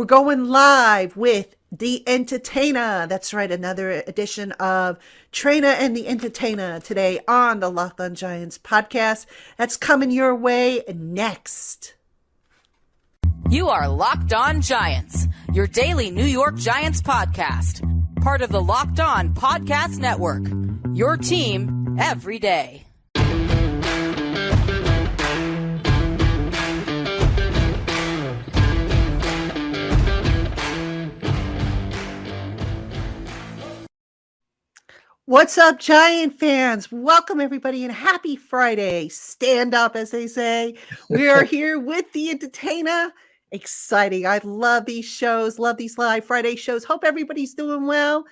We're going live with DaEntertainah. That's right, another edition of Trainer and DaEntertainah today on the LockedOn Giants podcast. That's coming your way next. You are Locked On Giants, your daily New York Giants podcast. Part of the Locked On Podcast Network, your team every day. What's up, Giant fans? Welcome, everybody, and happy Friday. Stand up, as they say. We are here with DaEntertainah. Exciting. I love these shows, love these live Friday shows. Hope everybody's doing well.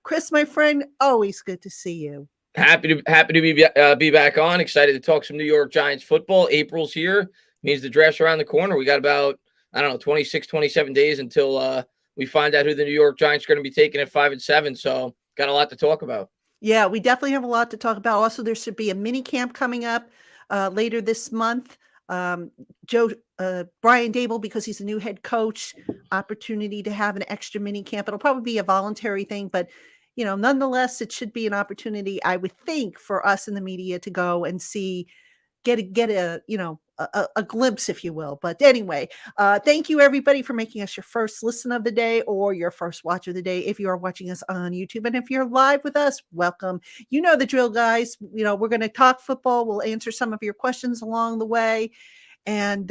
Chris, my friend, always good to see you. Happy to be back on. Excited to talk some New York Giants football. April's here. Means the draft's around the corner. We got about, 26, 27 days until we find out who the New York Giants are going to be taking at 5 and 7. So got a lot to talk about. Yeah, we definitely have a lot to talk about. Also, there should be a mini camp coming up later this month. Brian Daboll, because he's a new head coach, opportunity to have an extra mini camp. It'll probably be a voluntary thing, but nonetheless, it should be an opportunity, I would think, for us in the media to go and see, get a glimpse, if you will. But anyway, thank you everybody for making us your first listen of the day or your first watch of the day if you are watching us on YouTube. And if you're live with us, welcome. You know the drill, guys. We're going to talk football. We'll answer some of your questions along the way. And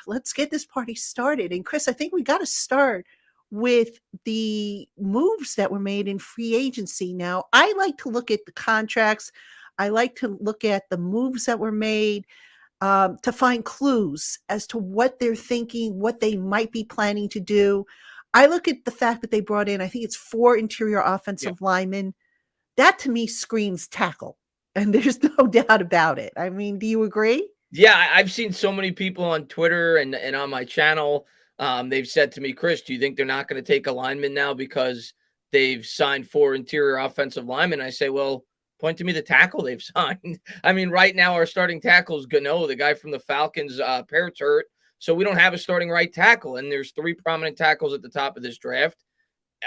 let's get this party started. And Chris, I think we got to start with the moves that were made in free agency. Now, I like to look at the contracts. I like to look at the moves that were made to find clues as to what they're thinking, what they might be planning to do. I look at the fact that they brought in, I think it's 4 interior offensive linemen. That to me screams tackle, and there's no doubt about it. I mean, do you agree? Yeah, I've seen so many people on Twitter and on my channel. They've said to me, Chris, do you think they're not going to take a lineman now because they've signed 4 interior offensive linemen? I say, well, point to me the tackle they've signed. I mean, right now our starting tackle is Gano, the guy from the Falcons. Parrott's hurt, so we don't have a starting right tackle, and there's 3 prominent tackles at the top of this draft.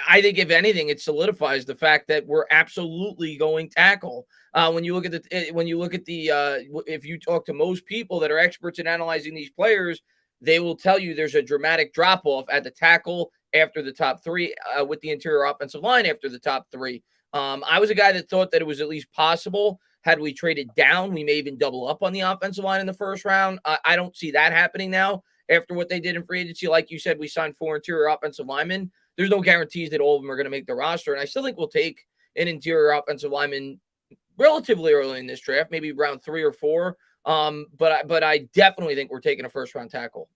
I think, if anything, it solidifies the fact that we're absolutely going tackle. When you look at if you talk to most people that are experts in analyzing these players, they will tell you there's a dramatic drop off at the tackle after the top 3, with the interior offensive line after the top 3. I was a guy that thought that it was at least possible. Had we traded down, we may even double up on the offensive line in the first round. I don't see that happening now after what they did in free agency. Like you said, we signed 4 interior offensive linemen. There's no guarantees that all of them are going to make the roster. And I still think we'll take an interior offensive lineman relatively early in this draft, maybe round 3 or 4. But I definitely think we're taking a first round tackle.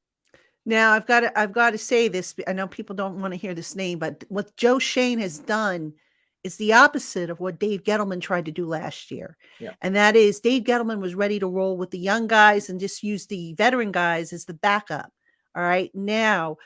Now, I've got to say this. I know people don't want to hear this name, but what Joe Schoen has done is the opposite of what Dave Gettleman tried to do last year. Yeah. And that is Dave Gettleman was ready to roll with the young guys and just use the veteran guys as the backup. All right. Now,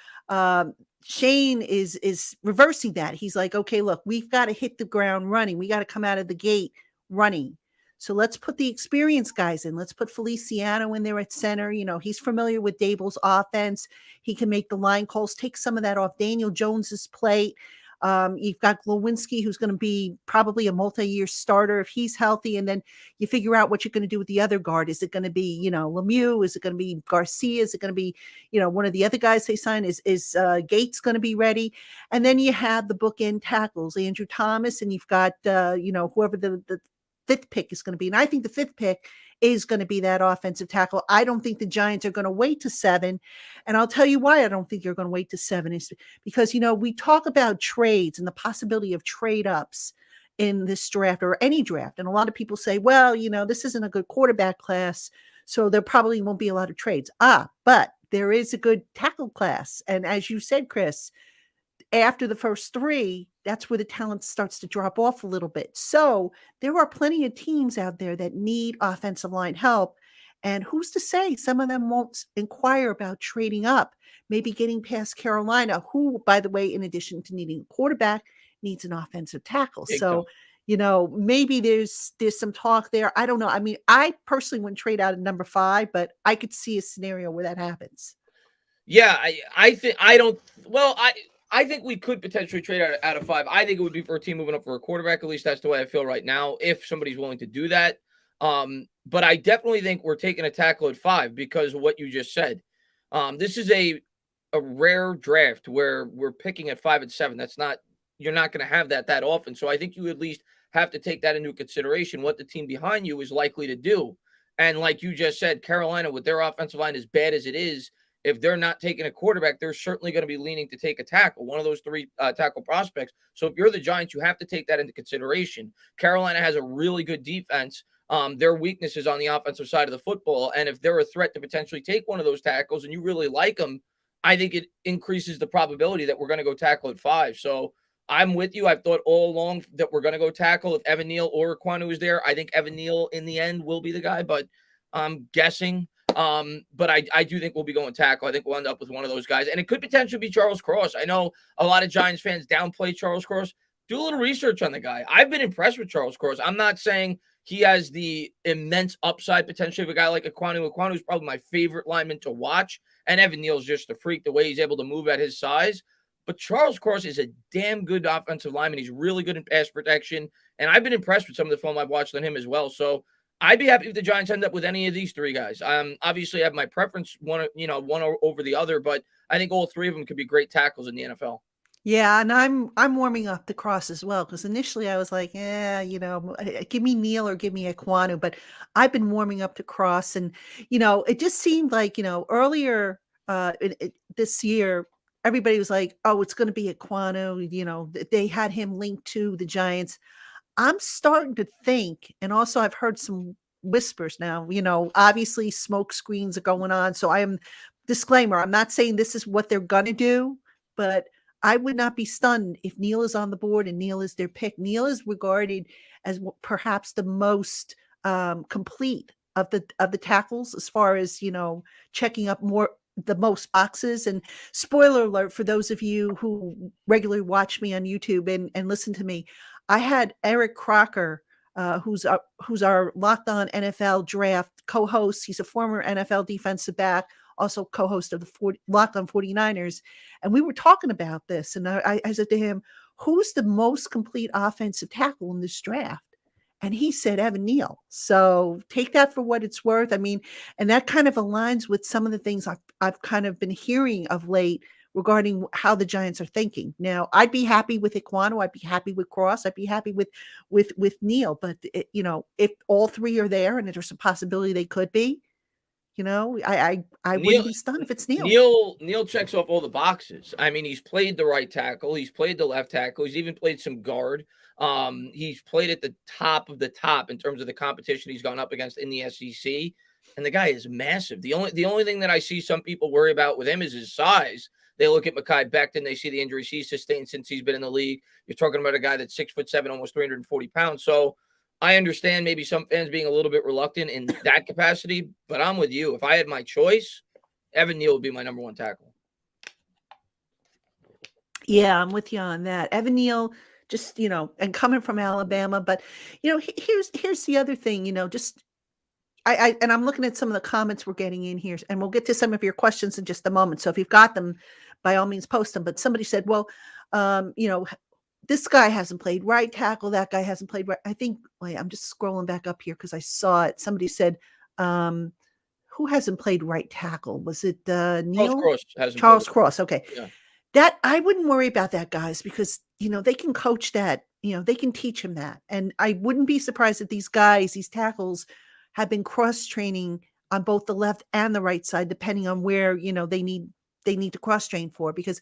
Schoen is reversing that. He's like, okay, look, we've got to hit the ground running. We got to come out of the gate running. So let's put the experienced guys in. Let's put Feliciano in there at center. He's familiar with Daboll's offense. He can make the line calls, take some of that off Daniel Jones's plate. You've got Glowinski, who's going to be probably a multi-year starter if he's healthy. And then you figure out what you're going to do with the other guard. Is it going to be, Lemieux? Is it going to be Garcia? Is it going to be, one of the other guys they signed? Is Gates going to be ready? And then you have the bookend tackles, Andrew Thomas, and you've got, whoever the 5th pick is going to be. And I think the 5th pick is going to be that offensive tackle. I don't think the Giants are going to wait to 7. And I'll tell you why I don't think you're going to wait to 7 is because, we talk about trades and the possibility of trade ups in this draft or any draft. And a lot of people say, well, this isn't a good quarterback class, so there probably won't be a lot of trades. But there is a good tackle class. And as you said, Chris, after the first 3, that's where the talent starts to drop off a little bit. So there are plenty of teams out there that need offensive line help. And who's to say some of them won't inquire about trading up, maybe getting past Carolina, who, by the way, in addition to needing a quarterback, needs an offensive tackle. So, maybe there's some talk there. I don't know. I mean, I personally wouldn't trade out at number 5, but I could see a scenario where that happens. Yeah, I think I don't. Well, I think we could potentially trade out of 5. I think it would be for a team moving up for a quarterback. At least that's the way I feel right now. If somebody's willing to do that, but I definitely think we're taking a tackle at 5 because of what you just said. This is a rare draft where we're picking at 5 and 7. That's not You're not going to have that often. So I think you at least have to take that into consideration. What the team behind you is likely to do. And like you just said, Carolina, with their offensive line as bad as it is, if they're not taking a quarterback, they're certainly going to be leaning to take a tackle, one of those 3 tackle prospects. So if you're the Giants, you have to take that into consideration. Carolina has a really good defense. Their weakness is on the offensive side of the football. And if they're a threat to potentially take one of those tackles and you really like them, I think it increases the probability that we're going to go tackle at 5. So I'm with you. I've thought all along that we're going to go tackle if Evan Neal or Kwanu is there. I think Evan Neal in the end will be the guy, but I'm guessing. But I do think we'll be going tackle. I think we'll end up with one of those guys. And it could potentially be Charles Cross. I know a lot of Giants fans downplay Charles Cross. Do a little research on the guy. I've been impressed with Charles Cross. I'm not saying he has the immense upside potentially of a guy like Ekwonu. Ekwonu is probably my favorite lineman to watch. And Evan Neal's just a freak, the way he's able to move at his size. But Charles Cross is a damn good offensive lineman. He's really good in pass protection. And I've been impressed with some of the film I've watched on him as well. So I'd be happy if the Giants end up with any of these 3 guys. Obviously, I have my preference one over the other, but I think all 3 of them could be great tackles in the NFL. Yeah, and I'm warming up the Cross as well because initially I was like, yeah, give me Neal or give me Ekwonu, but I've been warming up to Cross, and it just seemed like earlier this year everybody was like, oh, it's going to be Ekwonu. They had him linked to the Giants. I'm starting to think, and also I've heard some whispers now, obviously smoke screens are going on. So disclaimer, I'm not saying this is what they're going to do, but I would not be stunned if Neal is on the board and Neal is their pick. Neal is regarded as perhaps the most complete of the tackles as far as, checking up the most boxes. And spoiler alert for those of you who regularly watch me on YouTube and listen to me, I had Eric Crocker, who's our LockedOn NFL draft co-host. He's a former NFL defensive back, also co-host of the LockedOn 49ers. And we were talking about this. And I said to him, who's the most complete offensive tackle in this draft? And he said Evan Neal. So take that for what it's worth. I mean, and that kind of aligns with some of the things I've kind of been hearing of late regarding how the Giants are thinking. Now, I'd be happy with Ekwonu. I'd be happy with Cross. I'd be happy with Neal. But if all 3 are there, and there's a possibility they could be, I wouldn't be stunned if it's Neal. Neal checks off all the boxes. I mean, he's played the right tackle. He's played the left tackle. He's even played some guard. He's played at the top of the top in terms of the competition he's gone up against in the SEC. And the guy is massive. The only thing that I see some people worry about with him is his size. They look at Mekhi Becton. They see the injuries he's sustained since he's been in the league. You're talking about a guy that's 6'7", almost 340 pounds. So I understand maybe some fans being a little bit reluctant in that capacity, but I'm with you. If I had my choice, Evan Neal would be my number 1 tackle. Yeah, I'm with you on that. Evan Neal, just, and coming from Alabama. But, here's the other thing, just and I'm looking at some of the comments we're getting in here, and we'll get to some of your questions in just a moment. So if you've got them, by all means, post them. But somebody said, well, this guy hasn't played right tackle. That guy hasn't played right. I think, wait, I'm just scrolling back up here because I saw it. Somebody said, who hasn't played right tackle? Was it Neal? Charles Cross. Okay. Yeah. That I wouldn't worry about that, guys, because, they can coach that, they can teach him that. And I wouldn't be surprised if these guys, these tackles, have been cross training on both the left and the right side, depending on where, they need to cross train for. Because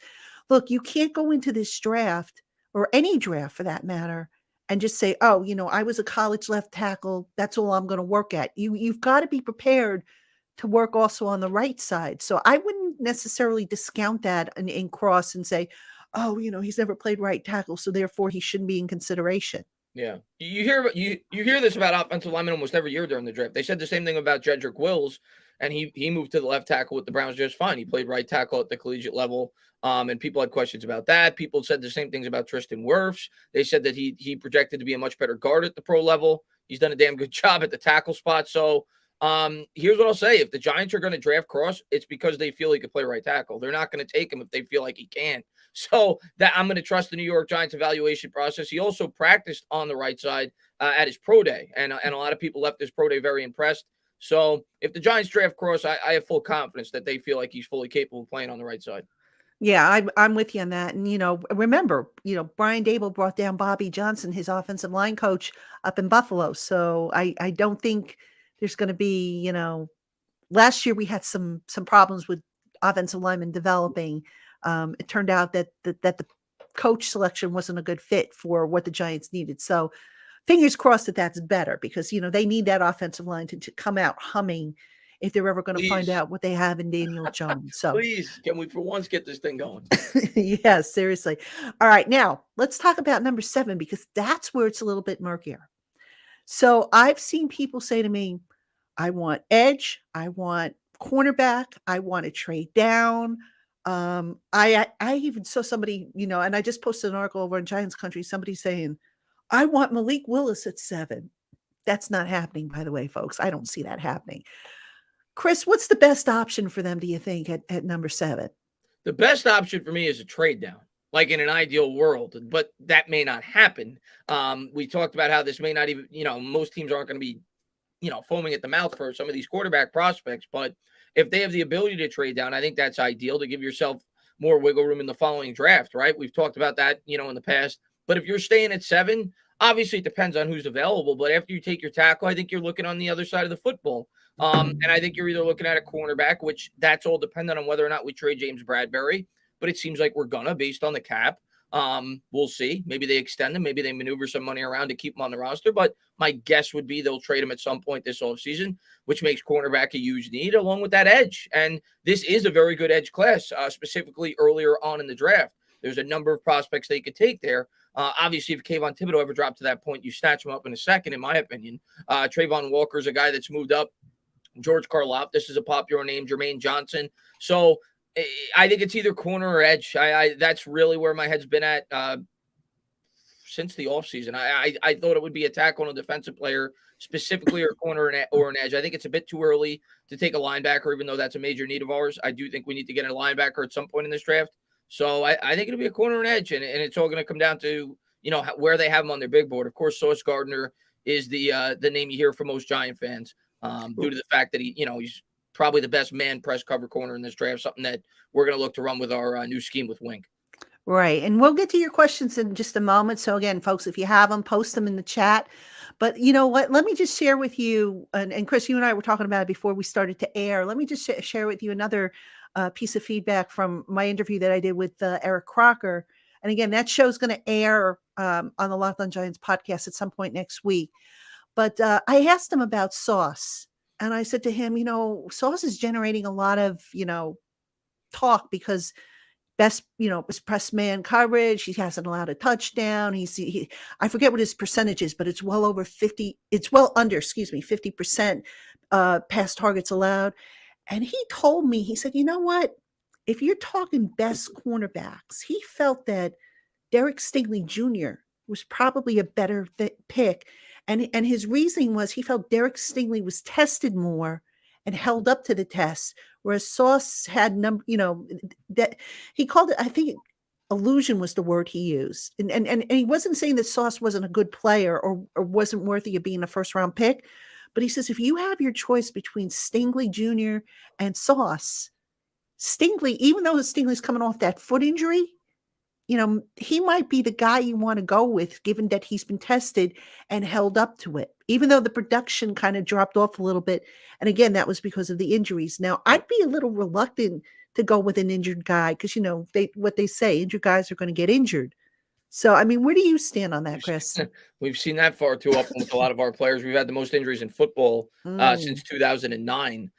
look, you can't go into this draft, or any draft for that matter, and just say, oh, I was a college left tackle. That's all I'm going to work at. You've got to be prepared to work also on the right side. So I wouldn't necessarily discount that in Cross and say, oh, he's never played right tackle, so therefore he shouldn't be in consideration. Yeah. You hear this about offensive linemen almost every year during the draft. They said the same thing about Jedrick Wills, and he moved to the left tackle with the Browns just fine. He played right tackle at the collegiate level, and people had questions about that. People said the same things about Tristan Wirfs. They said that he projected to be a much better guard at the pro level. He's done a damn good job at the tackle spot. So Here's what I'll say. If the Giants are going to draft Cross, it's because they feel he could play right tackle. They're not going to take him if they feel like he can't. So that I'm going to trust the New York Giants evaluation process. He also practiced on the right side at his pro day, and a lot of people left his pro day very impressed. So if the Giants draft Cross, I have full confidence that they feel like he's fully capable of playing on the right side. Yeah, I'm with you on that. And, remember, Brian Dable brought down Bobby Johnson, his offensive line coach up in Buffalo. So I don't think there's going to be, last year we had some problems with offensive linemen developing. It turned out that the coach selection wasn't a good fit for what the Giants needed. So fingers crossed that that's better because, they need that offensive line to come out humming if they're ever going to find out what they have in Daniel Jones. So please, can we for once get this thing going? Yeah, seriously. All right, now let's talk about number 7 because that's where it's a little bit murkier. So I've seen people say to me, I want edge, I want cornerback, I want to trade down. I even saw somebody, and I just posted an article over in Giants Country, somebody saying, I want Malik Willis at 7. That's not happening, by the way, folks. I don't see that happening. Chris, what's the best option for them, do you think, at number 7? The best option for me is a trade down, like in an ideal world, but that may not happen. We talked about how this may not even, most teams aren't going to be, foaming at the mouth for some of these quarterback prospects. But if they have the ability to trade down, I think that's ideal to give yourself more wiggle room in the following draft, right? We've talked about that, in the past. But if you're staying at 7, obviously it depends on who's available. But after you take your tackle, I think you're looking on the other side of the football. And I think you're either looking at a cornerback, which that's all dependent on whether or not we trade James Bradbury. But it seems like we're gonna based on the cap. We'll see. Maybe they extend him. Maybe they maneuver some money around to keep him on the roster. But my guess would be they'll trade him at some point this offseason, which makes cornerback a huge need along with that edge. And this is a very good edge class, specifically earlier on in the draft. There's a number of prospects they could take there. Obviously, if Kayvon Thibodeau ever dropped to that point, you snatch him up in a second, in my opinion. Trayvon Walker is a guy that's moved up. George Karlaftis is a popular name, Jermaine Johnson. So I think it's either corner or edge. That's really where my head's been at since the offseason. I thought it would be a tackle and a defensive player, specifically or corner or an edge. I think it's a bit too early to take a linebacker, even though that's a major need of ours. I do think we need to get a linebacker at some point in this draft. So I think it'll be a corner and edge, and it's all going to come down to, where they have them on their big board. Of course, Sauce Gardner is the name you hear from most Giant fans. Due to the fact that he's probably the best man press cover corner in this draft, something that we're going to look to run with our new scheme with Wink. Right. And we'll get to your questions in just a moment. So again, folks, if you have them, post them in the chat. But you know what? Let me just share with you, and Chris, you and I were talking about it before we started to air. Let me just share with you another piece of feedback from my interview that I did with Eric Crocker. And again, that show's going to air on the LockedOn Giants podcast at some point next week. But I asked him about Sauce, and I said to him, Sauce is generating a lot of, talk because best press man coverage. He hasn't allowed a touchdown. I forget what his percentage is, but it's well over 50. It's well under, 50% pass targets allowed. And he told me, he said, you know what? If you're talking best cornerbacks, he felt that Derek Stingley Jr. was probably a better pick. And his reasoning was he felt Derek Stingley was tested more and held up to the test, whereas Sauce had that he called it, I think illusion was the word he used. And he wasn't saying that Sauce wasn't a good player or wasn't worthy of being a first round pick. But he says, if you have your choice between Stingley Jr. and Sauce, Stingley, even though Stingley's coming off that foot injury, he might be the guy you want to go with, given that he's been tested and held up to it, even though the production kind of dropped off a little bit. And again, that was because of the injuries. Now, I'd be a little reluctant to go with an injured guy because, what they say, injured guys are going to get injured. So, I mean, where do you stand on that, Chris? We've seen that far too often with a lot of our players. We've had the most injuries in football since 2009.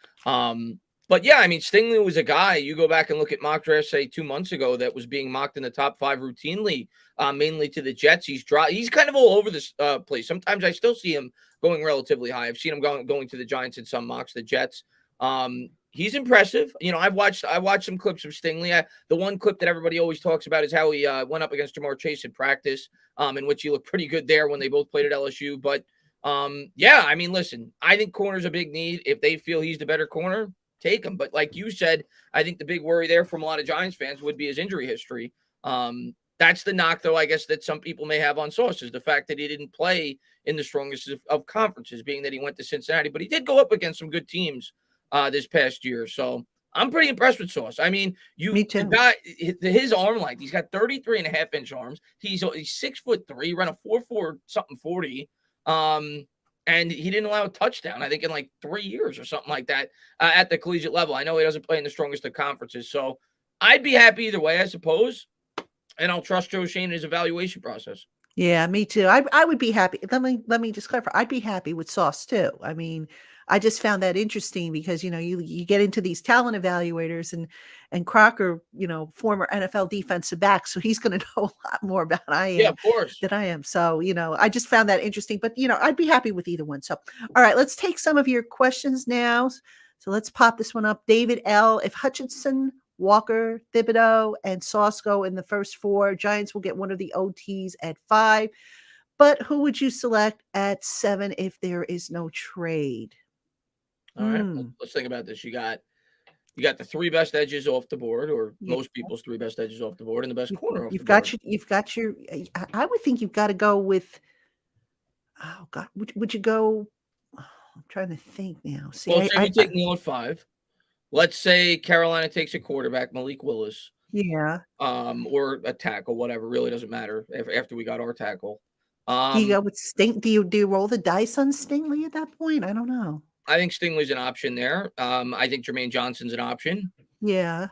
But yeah, I mean, Stingley was a guy, you go back and look at mock drafts, say 2 months ago, that was being mocked in the top 5 routinely, mainly to the Jets. He's kind of all over this place. Sometimes I still see him going relatively high. I've seen him going to the Giants in some mocks, the Jets. He's impressive. I watched some clips of Stingley. The one clip that everybody always talks about is how he went up against Jamar Chase in practice, in which he looked pretty good there when they both played at LSU. But Yeah, I mean, listen, I think corner's a big need. If they feel he's the better corner, take him. But like you said, I think the big worry there from a lot of Giants fans would be his injury history. That's the knock, though, I guess, that some people may have on Sauce, is the fact that he didn't play in the strongest of conferences, being that he went to Cincinnati. But he did go up against some good teams this past year. So I'm pretty impressed with Sauce. I mean, Me the too. guy, his arm length, he's got 33.5-inch arms. He's 6'3", run a 4.4 something 40. And he didn't allow a touchdown, I think, in like 3 years or something like that at the collegiate level. I know he doesn't play in the strongest of conferences. So I'd be happy either way, I suppose. And I'll trust Joe Shane in his evaluation process. Yeah, me too. I would be happy. Let me just clarify. I'd be happy with Sauce too. I mean, I just found that interesting because you get into these talent evaluators and Crocker, former NFL defensive back, so he's going to know a lot more about Yeah, of course. than I am. So I just found that interesting. But I'd be happy with either one. So all right, let's take some of your questions now. So let's pop this one up. David L. If Hutchinson, Walker, Thibodeau, and Sauce go in the first 4, Giants will get one of the OTs at 5. But who would you select at 7 if there is no trade? All right, let's think about this. You got the 3 best edges off the board, or Yeah. most people's 3 best edges off the board, and the best corner off the You've board. got your. I would think you've got to go with. Oh God, would you go? I'm trying to think now. See, Well, say we take Neal at 5. Let's say Carolina takes a quarterback, Malik Willis. Yeah. Or a tackle, whatever. Really doesn't matter after we got our tackle. Do you go with Sting? Do you roll the dice on Stingley at that point? I don't know. I think Stingley's an option there. I think Jermaine Johnson's an option. Yeah.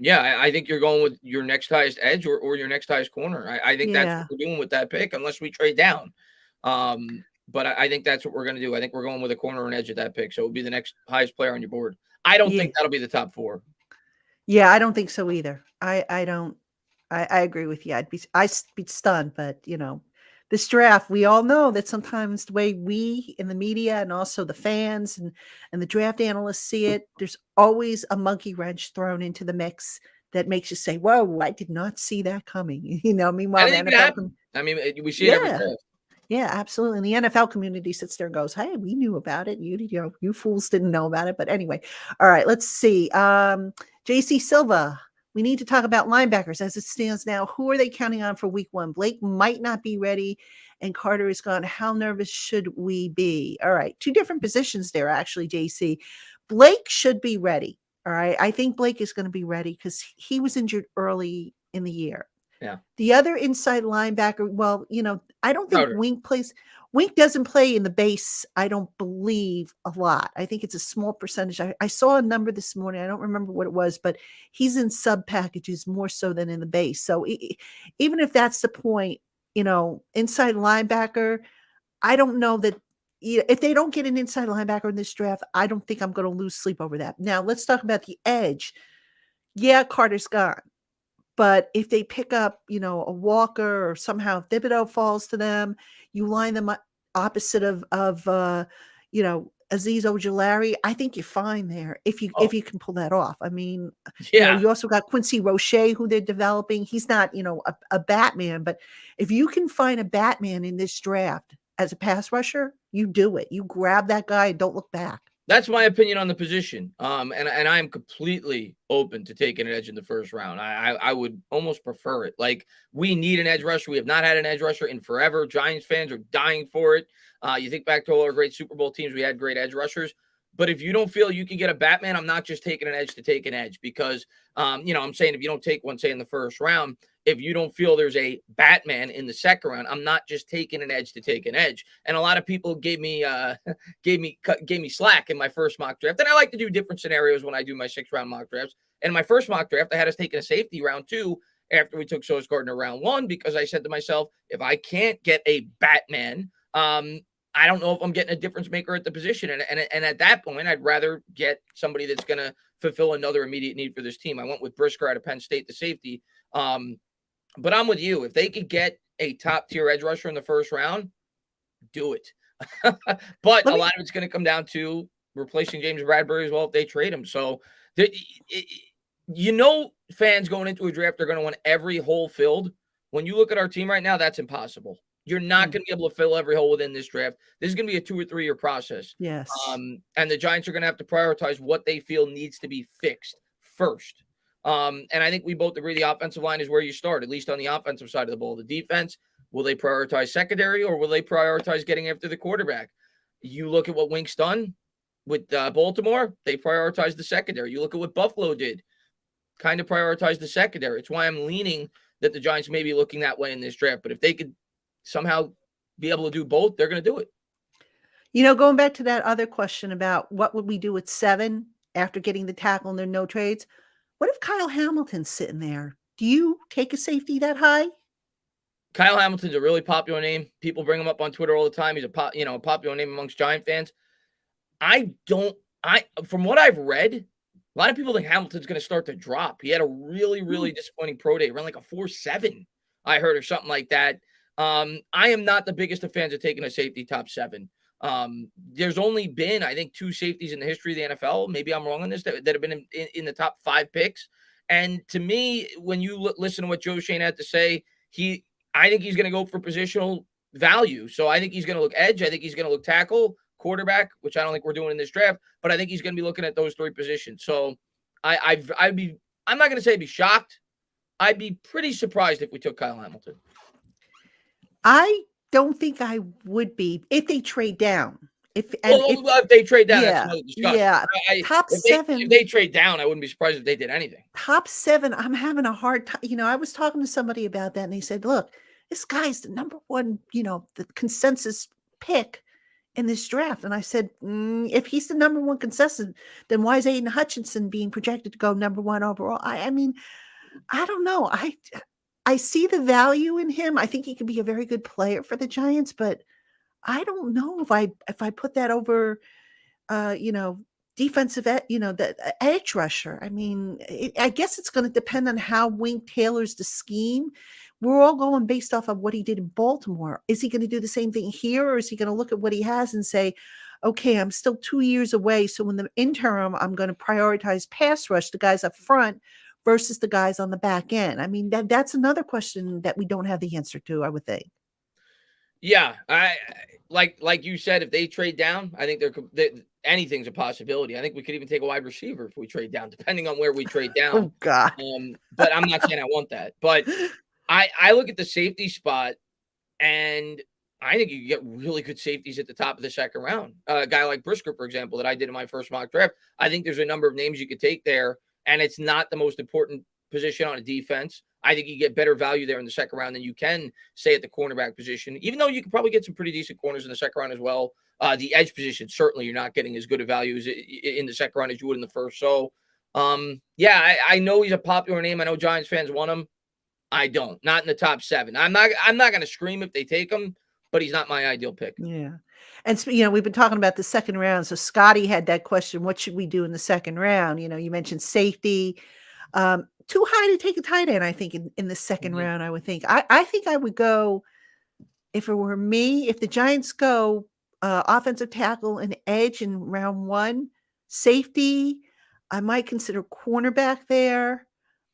Yeah, I think you're going with your next highest edge or your next highest corner. I think that's what we're doing with that pick, unless we trade down. But I think that's what we're going to do. I think we're going with a corner and edge at that pick. So it would be the next highest player on your board. I don't think that'll be the top 4. Yeah, I don't think so either. I don't. I agree with you. I'd be stunned, but this draft, we all know that sometimes the way we in the media and also the fans and the draft analysts see it, there's always a monkey wrench thrown into the mix that makes you say, "Whoa, I did not see that coming." Meanwhile, the NFL. I mean, we see it every day. Yeah, absolutely. And the NFL community sits there and goes, "Hey, we knew about it. You fools didn't know about it." But anyway, all right, let's see. JC Silva, we need to talk about linebackers as it stands now. Who are they counting on for week 1? Blake might not be ready and Carter is gone. How nervous should we be? All right, 2 different positions there, actually, JC. Blake should be ready. All right. I think Blake is going to be ready because he was injured early in the year. Yeah. The other inside linebacker, well, I don't think Crowder. Wink doesn't play in the base, I don't believe, a lot. I think it's a small percentage. I saw a number this morning. I don't remember what it was, but he's in sub packages more so than in the base. So even if that's the point, inside linebacker, I don't know that if they don't get an inside linebacker in this draft, I don't think I'm going to lose sleep over that. Now, let's talk about the edge. Yeah, Carter's gone. But if they pick up, a Walker or somehow Thibodeau falls to them, you line them up opposite of Azeez Ojulari, I think you're fine there if you can pull that off. I mean, you also got Quincy Roche, who they're developing. He's not, a Batman, but if you can find a Batman in this draft as a pass rusher, you do it. You grab that guy and don't look back. That's my opinion on the position. And I am completely open to taking an edge in the first round. I would almost prefer it. Like, we need an edge rusher. We have not had an edge rusher in forever. Giants fans are dying for it. You think back to all our great Super Bowl teams, we had great edge rushers. But if you don't feel you can get a Batman, I'm not just taking an edge to take an edge because, I'm saying if you don't take one, say in the first round, if you don't feel there's a Batman in the second round, I'm not just taking an edge to take an edge. And a lot of people gave me slack in my first mock draft. And I like to do different scenarios when I do my 6th-round mock drafts. And in my first mock draft, I had us taking a safety round 2 after we took Sauce Gardner round 1 because I said to myself, if I can't get a Batman, I don't know if I'm getting a difference maker at the position. And at that point, I'd rather get somebody that's going to fulfill another immediate need for this team. I went with Brisker out of Penn State, the safety. But I'm with you. If they could get a top-tier edge rusher in the first round, do it. But a lot of it's going to come down to replacing James Bradbury as well if they trade him. So, fans going into a draft, they're going to want every hole filled. When you look at our team right now, that's impossible. You're not going to be able to fill every hole within this draft. This is going to be a 2 or 3 year process. Yes. And the Giants are going to have to prioritize what they feel needs to be fixed first. And I think we both agree the offensive line is where you start, at least on the offensive side of the ball. The defense, will they prioritize secondary or will they prioritize getting after the quarterback? You look at what Wink's done with Baltimore, they prioritized the secondary. You look at what Buffalo did, kind of prioritized the secondary. It's why I'm leaning that the Giants may be looking that way in this draft. But if they could somehow be able to do both, they're going to do it. Going back to that other question about what would we do with 7 after getting the tackle and there are no trades? What if Kyle Hamilton's sitting there? Do you take a safety that high? Kyle Hamilton's a really popular name. People bring him up on Twitter all the time. He's a popular name amongst Giant fans. From what I've read, a lot of people think Hamilton's going to start to drop. He had a really, really disappointing pro day, around like a 4.7, I heard, or something like that. I am not the biggest of fans of taking a safety top 7. There's only been, I think, 2 safeties in the history of the NFL. Maybe I'm wrong on this, that have been in the top 5 picks. And to me, when you listen to what Joe Schoen had to say, I think he's going to go for positional value. So I think he's going to look edge. I think he's going to look tackle, quarterback, which I don't think we're doing in this draft, but I think he's going to be looking at those 3 positions. So I'm not going to say I'd be shocked. I'd be pretty surprised if we took Kyle Hamilton. I don't think I would be if they trade down. If they trade down, that's another discussion. Yeah, top 7. If they trade down, I wouldn't be surprised if they did anything. Top 7, I'm having a hard time. I was talking to somebody about that, and they said, "Look, this guy's the number 1, the consensus pick in this draft." And I said, if he's the number 1 consensus, then why is Aiden Hutchinson being projected to go number 1 overall? I mean, I don't know. I see the value in him. I think he could be a very good player for the Giants, but I don't know if I put that over, defensive, the edge rusher. I mean, I guess it's going to depend on how Wink tailors the scheme. We're all going based off of what he did in Baltimore. Is he going to do the same thing here, or is he going to look at what he has and say, okay, I'm still 2 years away, so in the interim, I'm going to prioritize pass rush, the guys up front versus the guys on the back end? I mean, that's another question that we don't have the answer to, I would think. Yeah, I like you said, if they trade down, I think anything's a possibility. I think we could even take a wide receiver if we trade down, depending on where we trade down. Oh God! But I'm not saying I want that. But I look at the safety spot, and I think you can get really good safeties at the top of the second round. A guy like Brisker, for example, that I did in my first mock draft. I think there's a number of names you could take there, and it's not the most important position on a defense. I think you get better value there in the second round than you can, say, at the cornerback position, even though you can probably get some pretty decent corners in the second round as well. The edge position, certainly you're not getting as good a value in the second round as you would in the first. So, I know he's a popular name. I know Giants fans want him. I don't. Not in the top 7. I'm not going to scream if they take him, but he's not my ideal pick. Yeah. And, we've been talking about the second round. So Scotty had that question, what should we do in the second round? You mentioned safety. Too high to take a tight end, I think, in the second round, I would think. I think I would go, if it were me, if the Giants go offensive tackle and edge in round 1, safety, I might consider cornerback there.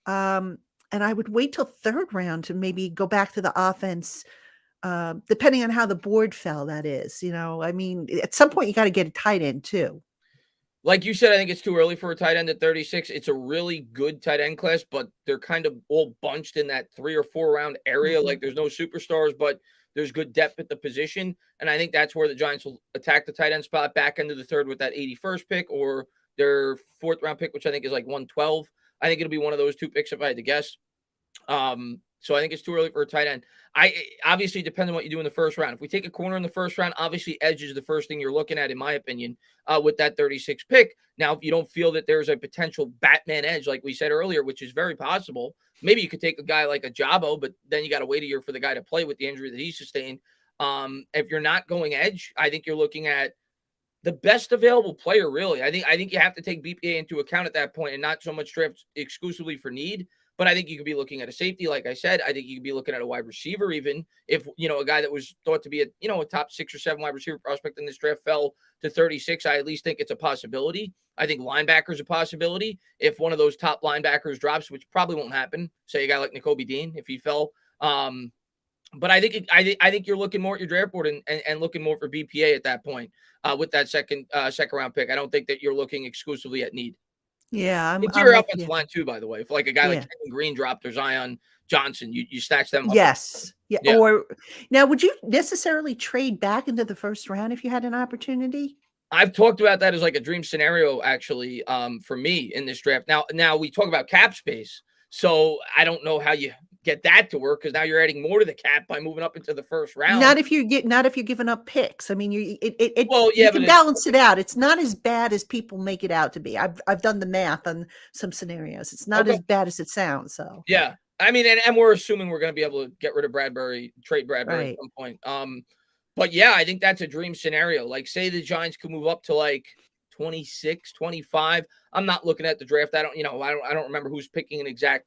And I would wait till third round to maybe go back to the offense, depending on how the board fell, that is. I mean, at some point, you got to get a tight end too. Like you said, I think it's too early for a tight end at 36. It's a really good tight end class, but they're kind of all bunched in that 3 or 4 round area. Like there's no superstars, but there's good depth at the position. And I think that's where the Giants will attack the tight end spot back into the third with that 81st pick or their 4th round pick, which I think is like 112. I think it'll be one of those 2 picks if I had to guess. So I think it's too early for a tight end. Obviously depends on what you do in the first round. If we take a corner in the first round, obviously edge is the first thing you're looking at, in my opinion, with that 36 pick. Now, if you don't feel that there's a potential Batman edge, like we said earlier, which is very possible, maybe you could take a guy like a Jabo, but then you got to wait a year for the guy to play with the injury that he sustained. If you're not going edge, I think you're looking at the best available player, really. I think you have to take BPA into account at that point and not so much draft exclusively for need. But I think you could be looking at a safety, like I said. I think you could be looking at a wide receiver, even if, a guy that was thought to be a top 6 or 7 wide receiver prospect in this draft fell to 36. I at least think it's a possibility. I think linebacker is a possibility. If one of those top linebackers drops, which probably won't happen, say a guy like Nakobe Dean, if he fell, But I think you're looking more at your draft board and looking more for BPA at that point with that second round pick. I don't think that you're looking exclusively at need. Yeah, I'm Interior with offensive you. line too, by the way. If like a guy like Yeah. Kevin Green dropped or Zion Johnson, you snatch them up. Yes. Yeah. Yeah. Or now, would you necessarily trade back into the first round if you had an opportunity? I've talked about that as like a dream scenario, actually, for me in this draft. Now we talk about cap space, so I don't know how you get that to work because now you're adding more to the cap by moving up into the first round. Not if you're giving up picks. I mean, Well, you yeah, can but balance it out. It's not as bad as people make it out to be. I've done the math on some scenarios. It's not okay, as bad as it sounds. So yeah. I mean, and we're assuming we're going to be able to get rid of trade Bradbury at right. some point. But yeah, I think that's a dream scenario. Like, say the Giants could move up to like 26, 25. I'm not looking at the draft. I don't remember who's picking an exact,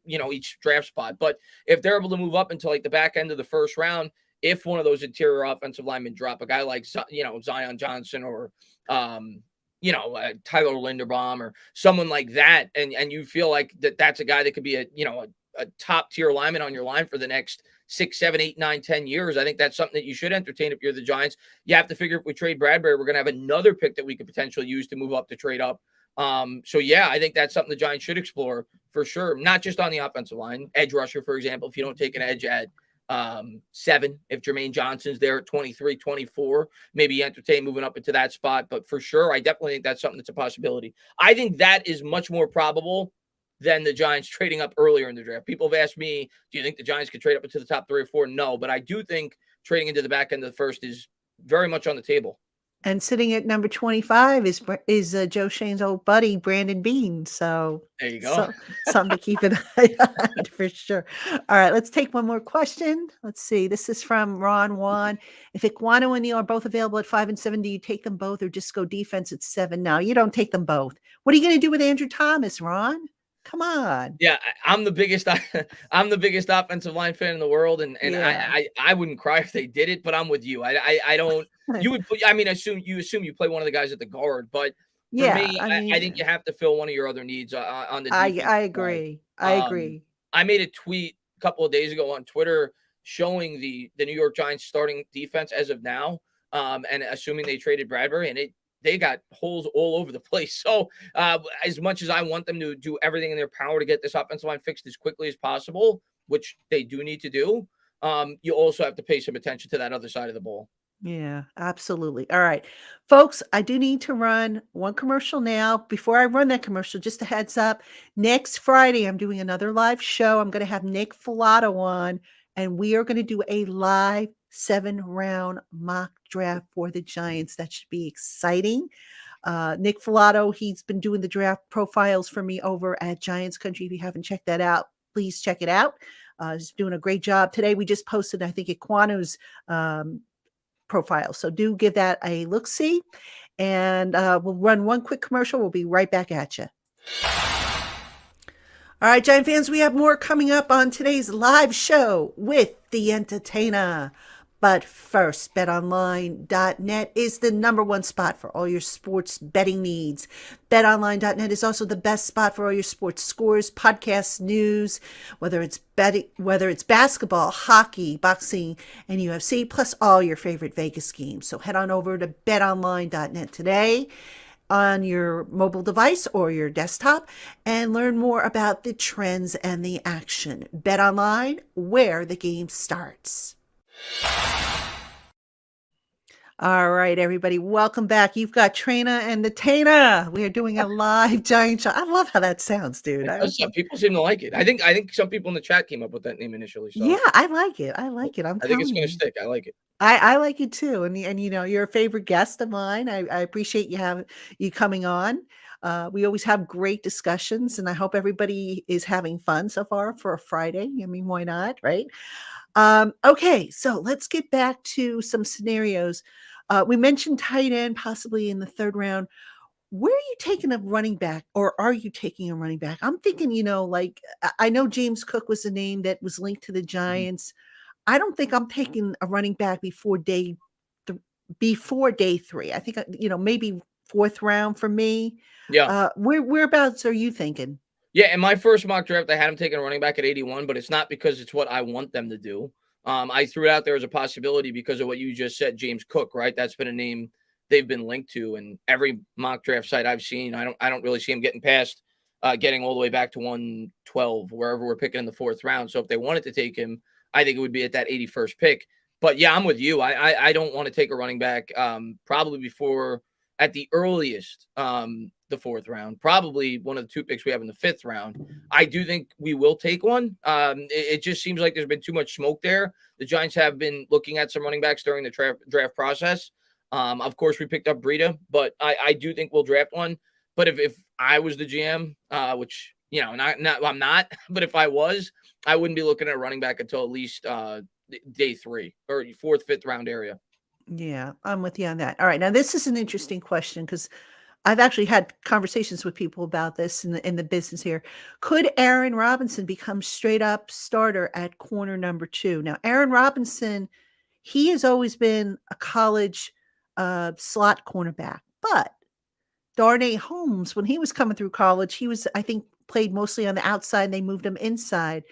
each draft spot. But if they're able to move up into like the back end of the first round, if one of those interior offensive linemen drop, a guy like Zion Johnson or Tyler Linderbaum or someone like that, and you feel like that's a guy that could be a top tier lineman on your line for the next 6, 7, 8, 9, 10 years. I think that's something that you should entertain if you're the Giants. You have to figure if we trade Bradbury, we're going to have another pick that we could potentially use to move up to trade up. So yeah, I think that's something the Giants should explore for sure. Not just on the offensive line, edge rusher, for example, if you don't take an edge at 7, if Jermaine Johnson's there at 23, 24, maybe entertain moving up into that spot. But for sure, I definitely think that's something that's a possibility. I think that is much more probable than the Giants trading up earlier in the draft. People have asked me, do you think the Giants could trade up into the top 3 or 4? No, but I do think trading into the back end of the first is very much on the table. And sitting at number 25 is Joe Shane's old buddy, Brandon Beane. So there you go. Something to keep an eye on for sure. All right, let's take one more question. Let's see. This is from Ron Juan. If Ekwonu and Neal are both available at 5 and 7, do you take them both or just go defense at 7? No, you don't take them both. What are you going to do with Andrew Thomas, Ron? Come on. Yeah, I'm the biggest offensive line fan in the world, and Yeah. I wouldn't cry if they did it, but I'm with you. I don't. You would. I mean, assume you play one of the guys at the guard, but for Yeah, me, I mean, I think you have to fill one of your other needs on the defense I side. agree. I agree. I made a tweet a couple of days ago on Twitter showing the New York Giants starting defense as of now, and assuming they traded Bradbury, and they got holes all over the place. So as much as I want them to do everything in their power to get this offensive line fixed as quickly as possible, which they do need to do, you also have to pay some attention to that other side of the ball. Yeah, absolutely. All right, folks, I do need to run one commercial now. Before I run that commercial, just a heads up, next Friday, I'm doing another live show. I'm going to have Nick Filato on, and we are going to do a live 7-round mock draft for the Giants. That should be exciting. Nick Filato, he's been doing the draft profiles for me over at Giants Country. If you haven't checked that out, please check it out. He's doing a great job. Today, we just posted, I think, Ekwonu's profile. So do give that a look-see. And we'll run one quick commercial. We'll be right back at you. All right, Giant fans, we have more coming up on today's live show with DaEntertainah. But first, BetOnline.net is the number one spot for all your sports betting needs. BetOnline.net is also the best spot for all your sports scores, podcasts, news, whether it's basketball, hockey, boxing, and UFC, plus all your favorite Vegas games. So head on over to BetOnline.net today on your mobile device or your desktop and learn more about the trends and the action. BetOnline, where the game starts. All right, everybody, welcome back. You've got Traina and the Taina. We are doing a live Giant show. I love how that sounds, dude. People seem to like it. I think some people in the chat came up with that name initially. So. Yeah, I like it. I think it's going to stick. I like it. I like it too. And you're a favorite guest of mine. I appreciate you coming on. We always have great discussions, and I hope everybody is having fun so far for a Friday. I mean, why not, right? Okay, so let's get back to some scenarios. We mentioned tight end possibly in the 3rd round. Where are you taking a running back, or are you taking a running back? I'm thinking, I know James Cook was a name that was linked to the Giants. I don't think I'm taking a running back before day 3. I think, maybe 4th round for me. Yeah. Whereabouts are you thinking? Yeah, in my first mock draft, I had him taking a running back at 81, but it's not because it's what I want them to do. I threw it out there as a possibility because of what you just said, James Cook, right? That's been a name they've been linked to, and every mock draft site I've seen, I don't really see him getting past getting all the way back to 112, wherever we're picking in the 4th round. So if they wanted to take him, I think it would be at that 81st pick. But yeah, I'm with you. I don't want to take a running back probably before at the earliest the 4th round, probably one of the 2 picks we have in the 5th round. I do think we will take one. It just seems like there's been too much smoke there. The Giants have been looking at some running backs during the draft process. Of course, we picked up Breida, but I do think we'll draft one. But if I was the GM, which, you know, I'm not, but if I was, I wouldn't be looking at a running back until at least day 3 or 4th, 5th round area. Yeah, I'm with you on that. All right. Now, this is an interesting question because I've actually had conversations with people about this in the business here. Could Aaron Robinson become straight up starter at corner number 2? Now, Aaron Robinson, he has always been a college slot cornerback, but Darnay Holmes, when he was coming through college, he was, I think, played mostly on the outside and they moved him inside.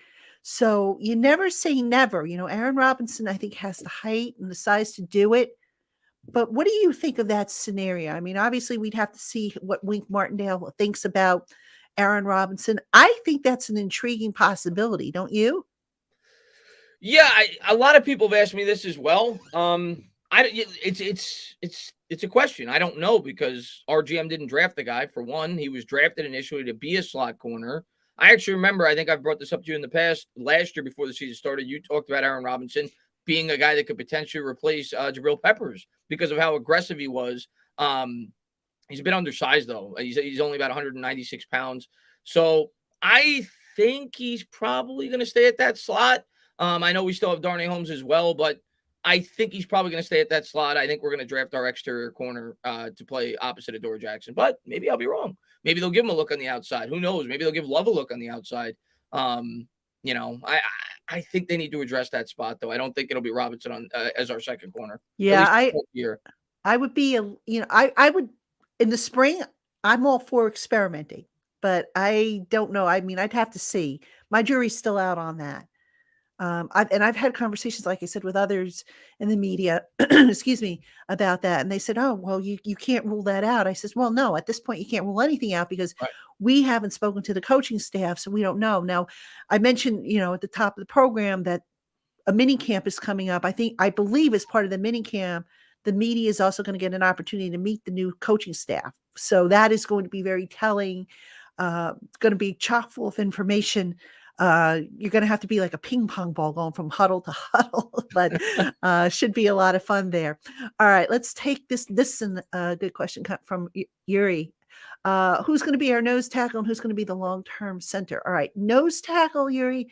So you never say never. You know, Aaron Robinson, I think, has the height and the size to do it. But what do you think of that scenario? I mean, obviously, we'd have to see what Wink Martindale thinks about Aaron Robinson. I think that's an intriguing possibility, don't you? Yeah, a lot of people have asked me this as well. It's a question. I don't know because our GM didn't draft the guy. For one, he was drafted initially to be a slot corner. I actually remember, I think I've brought this up to you in the past, last year before the season started, you talked about Aaron Robinson being a guy that could potentially replace Jabril Peppers because of how aggressive he was. He's a bit undersized, though. He's only about 196 pounds. So I think he's probably going to stay at that slot. I know we still have Darnay Holmes as well, but I think he's probably going to stay at that slot. I think we're going to draft our exterior corner to play opposite of Dory Jackson, but maybe I'll be wrong. Maybe they'll give him a look on the outside. Who knows? Maybe they'll give Love a look on the outside. You know, I think they need to address that spot, though. I don't think it'll be Robinson on as our second corner. Yeah, Year. I would be, I would in the spring. I'm all for experimenting, but I don't know. I mean, I'd have to see. My jury's still out on that. I've had conversations, like I said, with others in the media, excuse me, about that. And they said, oh, well, you can't rule that out. I says, well, no, at this point, you can't rule anything out because Right. we haven't spoken to the coaching staff. So we don't know. Now, I mentioned, at the top of the program that a mini camp is coming up. I believe as part of the mini camp, the media is also going to get an opportunity to meet the new coaching staff. So that is going to be very telling. It's going to be chock full of information. You're going to have to be like a ping pong ball going from huddle to huddle, but should be a lot of fun there. All right, let's take this. This is a good question from Yuri. Who's going to be our nose tackle and who's going to be the long-term center? All right, nose tackle, Yuri.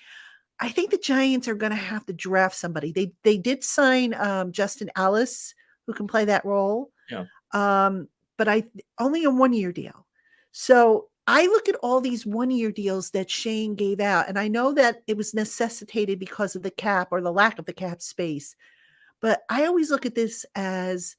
I think the Giants are going to have to draft somebody. They did sign Justin Ellis, who can play that role. Yeah. But only a 1-year deal. So I look at all these 1-year deals that Shane gave out, and I know that it was necessitated because of the cap or the lack of the cap space. But I always look at this as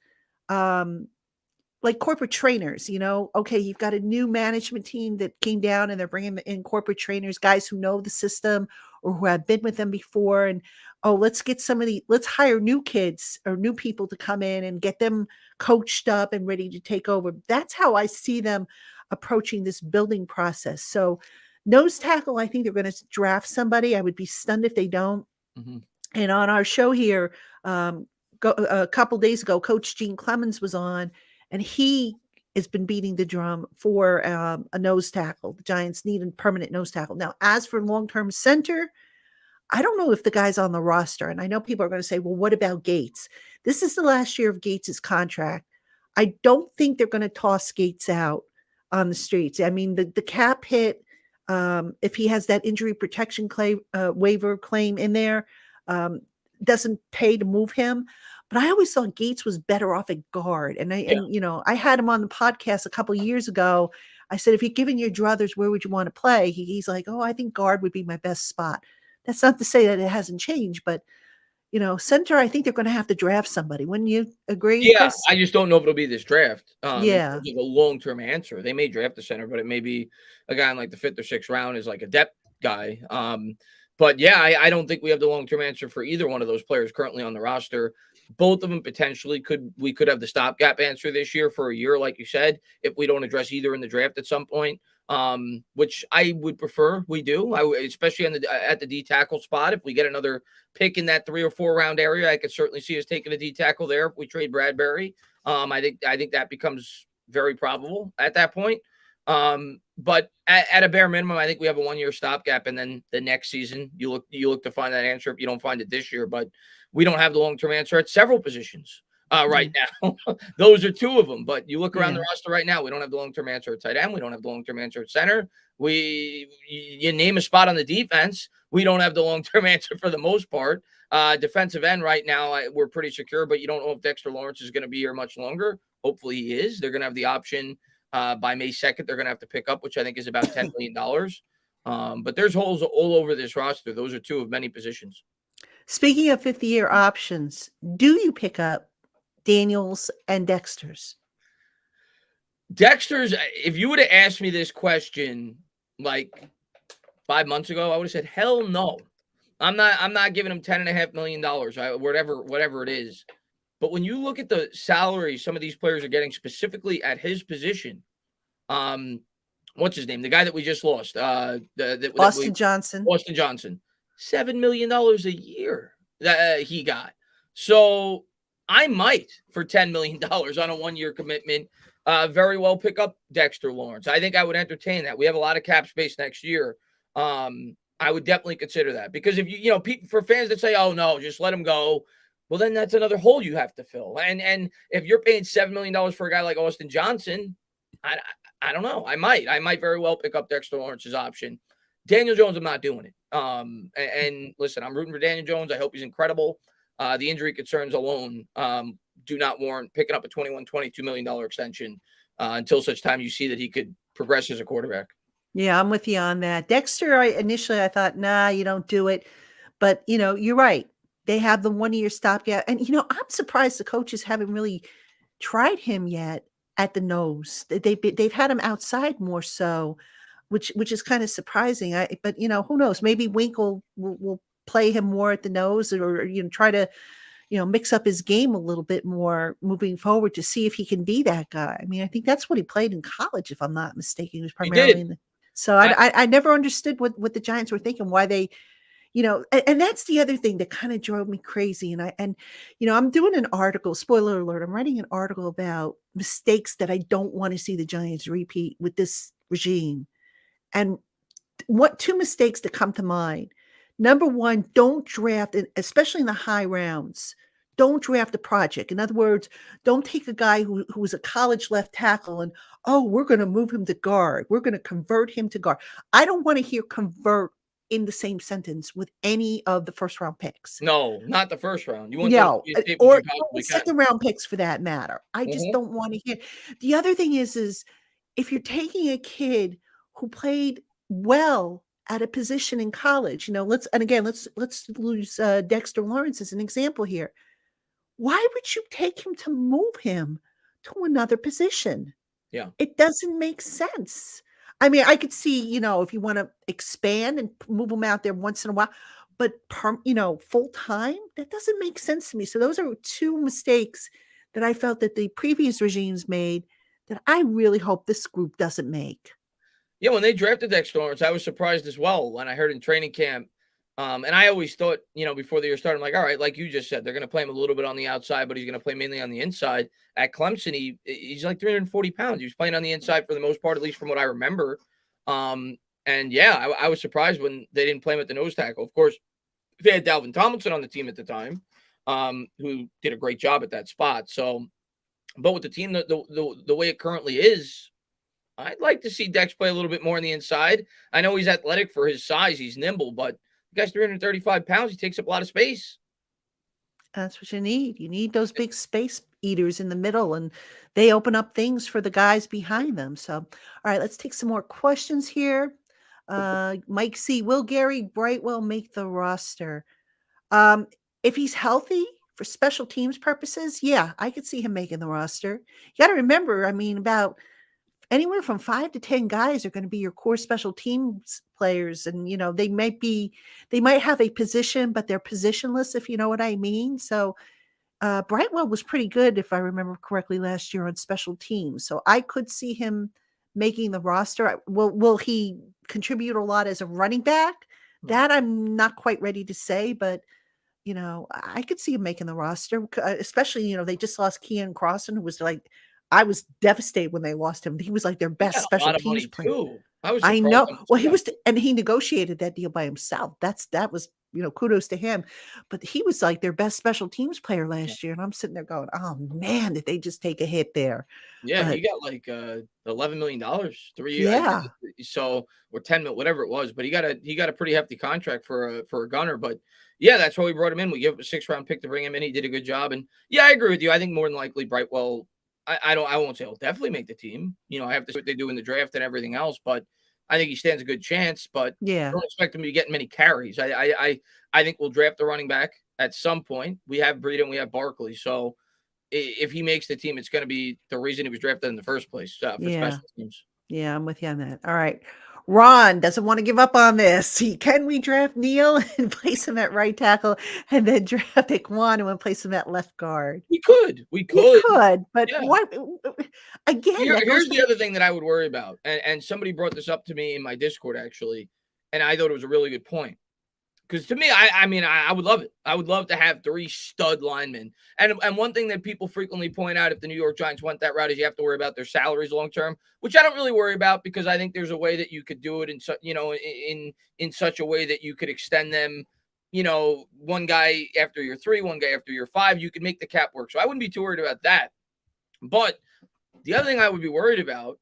like corporate trainers, okay, you've got a new management team that came down and they're bringing in corporate trainers, guys who know the system or who have been with them before. And, let's hire new kids or new people to come in and get them coached up and ready to take over. That's how I see them approaching this building process. So nose tackle, I think they're going to draft somebody. I would be stunned if they don't. Mm-hmm. And on our show here, a couple days ago, Coach Gene Clemens was on, and he has been beating the drum for a nose tackle. The Giants need a permanent nose tackle. Now, as for long-term center, I don't know if the guy's on the roster. And I know people are going to say, well, what about Gates? This is the last year of Gates' contract. I don't think they're going to toss Gates out on the streets. I mean, the cap hit, if he has that injury protection waiver claim in there, doesn't pay to move him. But I always thought Gates was better off at guard. And I had him on the podcast a couple of years ago. I said, if you're given your druthers, where would you want to play? He's like, I think guard would be my best spot. That's not to say that it hasn't changed, but center, I think they're going to have to draft somebody. Wouldn't you agree? Yeah, Chris? I just don't know if it'll be this draft. Yeah. A long-term answer. They may draft the center, but it may be a guy in like the 5th or 6th round is like a depth guy. But yeah, I don't think we have the long-term answer for either one of those players currently on the roster. Both of them potentially we could have the stopgap answer this year for a year, like you said, if we don't address either in the draft at some point. Which I would prefer we do. Especially at the D tackle spot. If we get another pick in that 3 or 4 round area, I could certainly see us taking a D tackle there if we trade Bradbury. I think that becomes very probable at that point. But at a bare minimum, I think we have a 1-year stopgap, and then the next season you look to find that answer if you don't find it this year. But we don't have the long-term answer at several positions right now. Those are 2 of them. But you look around the roster right now, we don't have the long-term answer at tight end. We don't have the long-term answer at center. You name a spot on the defense, we don't have the long-term answer for the most part. Defensive end right now, we're pretty secure, but you don't know if Dexter Lawrence is going to be here much longer. Hopefully he is. They're going to have the option by May 2nd. They're going to have to pick up, which I think is about $10 million. But there's holes all over this roster. Those are 2 of many positions. Speaking of 50-year options, do you pick up Daniels and Dexter's? Dexter's, if you would have asked me this question like 5 months ago, I would have said, hell no. I'm not giving him $10.5 million, whatever it is. But when you look at the salary some of these players are getting specifically at his position, what's his name? The guy that we just lost, Austin Johnson. Austin Johnson, $7 million a year that he got. So I might, for $10 million on a 1-year commitment, very well pick up Dexter Lawrence. I think I would entertain that. We have a lot of cap space next year. I would definitely consider that, because if for fans that say, "Oh no, just let him go," well, then that's another hole you have to fill. And if you're paying $7 million for a guy like Austin Johnson, I don't know. I might very well pick up Dexter Lawrence's option. Daniel Jones, I'm not doing it. And listen, I'm rooting for Daniel Jones. I hope he's incredible. The injury concerns alone do not warrant picking up a $22 million extension until such time you see that he could progress as a quarterback. Yeah, I'm with you on that. Dexter, initially I thought, nah, you don't do it. But, you're right. They have the 1-year stopgap. And, I'm surprised the coaches haven't really tried him yet at the nose. They've had him outside more so, which is kind of surprising. But who knows? Maybe Wink will play him more at the nose, or try to mix up his game a little bit more moving forward to see if he can be that guy. I mean, I think that's what he played in college, if I'm not mistaken. He was primarily so I never understood what the Giants were thinking, why they, and that's the other thing that kind of drove me crazy. And I'm doing an article, spoiler alert, I'm writing an article about mistakes that I don't want to see the Giants repeat with this regime. And what 2 mistakes that come to mind. Number 1, don't draft, especially in the high rounds, don't draft a project. In other words, don't take a guy who was a college left tackle and, we're going to move him to guard. We're going to convert him to guard. I don't want to hear convert in the same sentence with any of the first round picks. No, not the first round. You want or second round picks for that matter. I just don't want to hear. The other thing is if you're taking a kid who played well at a position in college, let's use Dexter Lawrence as an example here. Why would you take him to move him to another position? Yeah. It doesn't make sense. I mean, I could see, if you want to expand and move him out there once in a while, but full time, that doesn't make sense to me. So those are 2 mistakes that I felt that the previous regimes made that I really hope this group doesn't make. Yeah, when they drafted Dexter Lawrence, I was surprised as well when I heard in training camp. And I always thought, before the year started, I'm like, all right, like you just said, they're going to play him a little bit on the outside, but he's going to play mainly on the inside. At Clemson, he's like 340 pounds. He was playing on the inside for the most part, at least from what I remember. And yeah, I was surprised when they didn't play him at the nose tackle. Of course, they had Dalvin Tomlinson on the team at the time, who did a great job at that spot. So, but with the team, the way it currently is, I'd like to see Dex play a little bit more on the inside. I know he's athletic for his size. He's nimble, but the guy's 335 pounds. He takes up a lot of space. That's what you need. You need those big space eaters in the middle, and they open up things for the guys behind them. So, all right, let's take some more questions here. Mike C. Will Gary Brightwell make the roster? If he's healthy for special teams purposes, yeah, I could see him making the roster. You got to remember, I mean, about anywhere from 5 to 10 guys are going to be your core special teams players. And, they might have a position, but they're positionless, if you know what I mean. So, Brightwell was pretty good, if I remember correctly, last year on special teams. So I could see him making the roster. Will he contribute a lot as a running back? That I'm not quite ready to say, but I could see him making the roster, especially, they just lost Kean Crossan, who was like, I was devastated when they lost him. He was like their He best got a special lot of teams money player. too. I was I surprised know. how much Well, he got. and he negotiated that deal by himself. That was, kudos to him. But he was like their best special teams player last year. And I'm sitting there going, oh man, did they just take a hit there? Yeah, he But got like $11 million 3 years. yeah, So or 10 mil, whatever it was. But he got a pretty hefty contract for a gunner. But yeah, that's why we brought him in. We gave him a 6th-round pick to bring him in. He did a good job. And yeah, I agree with you. I think more than likely Brightwell. I won't say he'll definitely make the team. I have to see what they do in the draft and everything else. But I think he stands a good chance. But yeah, don't expect him to be getting many carries. I think we'll draft a running back at some point. We have Breida and we have Barkley. So if he makes the team, it's going to be the reason he was drafted in the first place for yeah. special teams. Yeah, I'm with you on that. All right. Ron doesn't want to give up on this. Can we draft Neal and place him at right tackle and then draft Iquanu and place him at left guard? We could. You could, but Yeah. what again? Here's the other thing that I would worry about. And somebody brought this up to me in my Discord, actually. And I thought it was a really good point. Because to me, I would love it. I would love to have 3 stud linemen. And one thing that people frequently point out if the New York Giants went that route is you have to worry about their salaries long term, which I don't really worry about because I think there's a way that you could do it in such a way that you could extend them. One guy after year 3, one guy after year 5, you could make the cap work. So I wouldn't be too worried about that. But the other thing I would be worried about,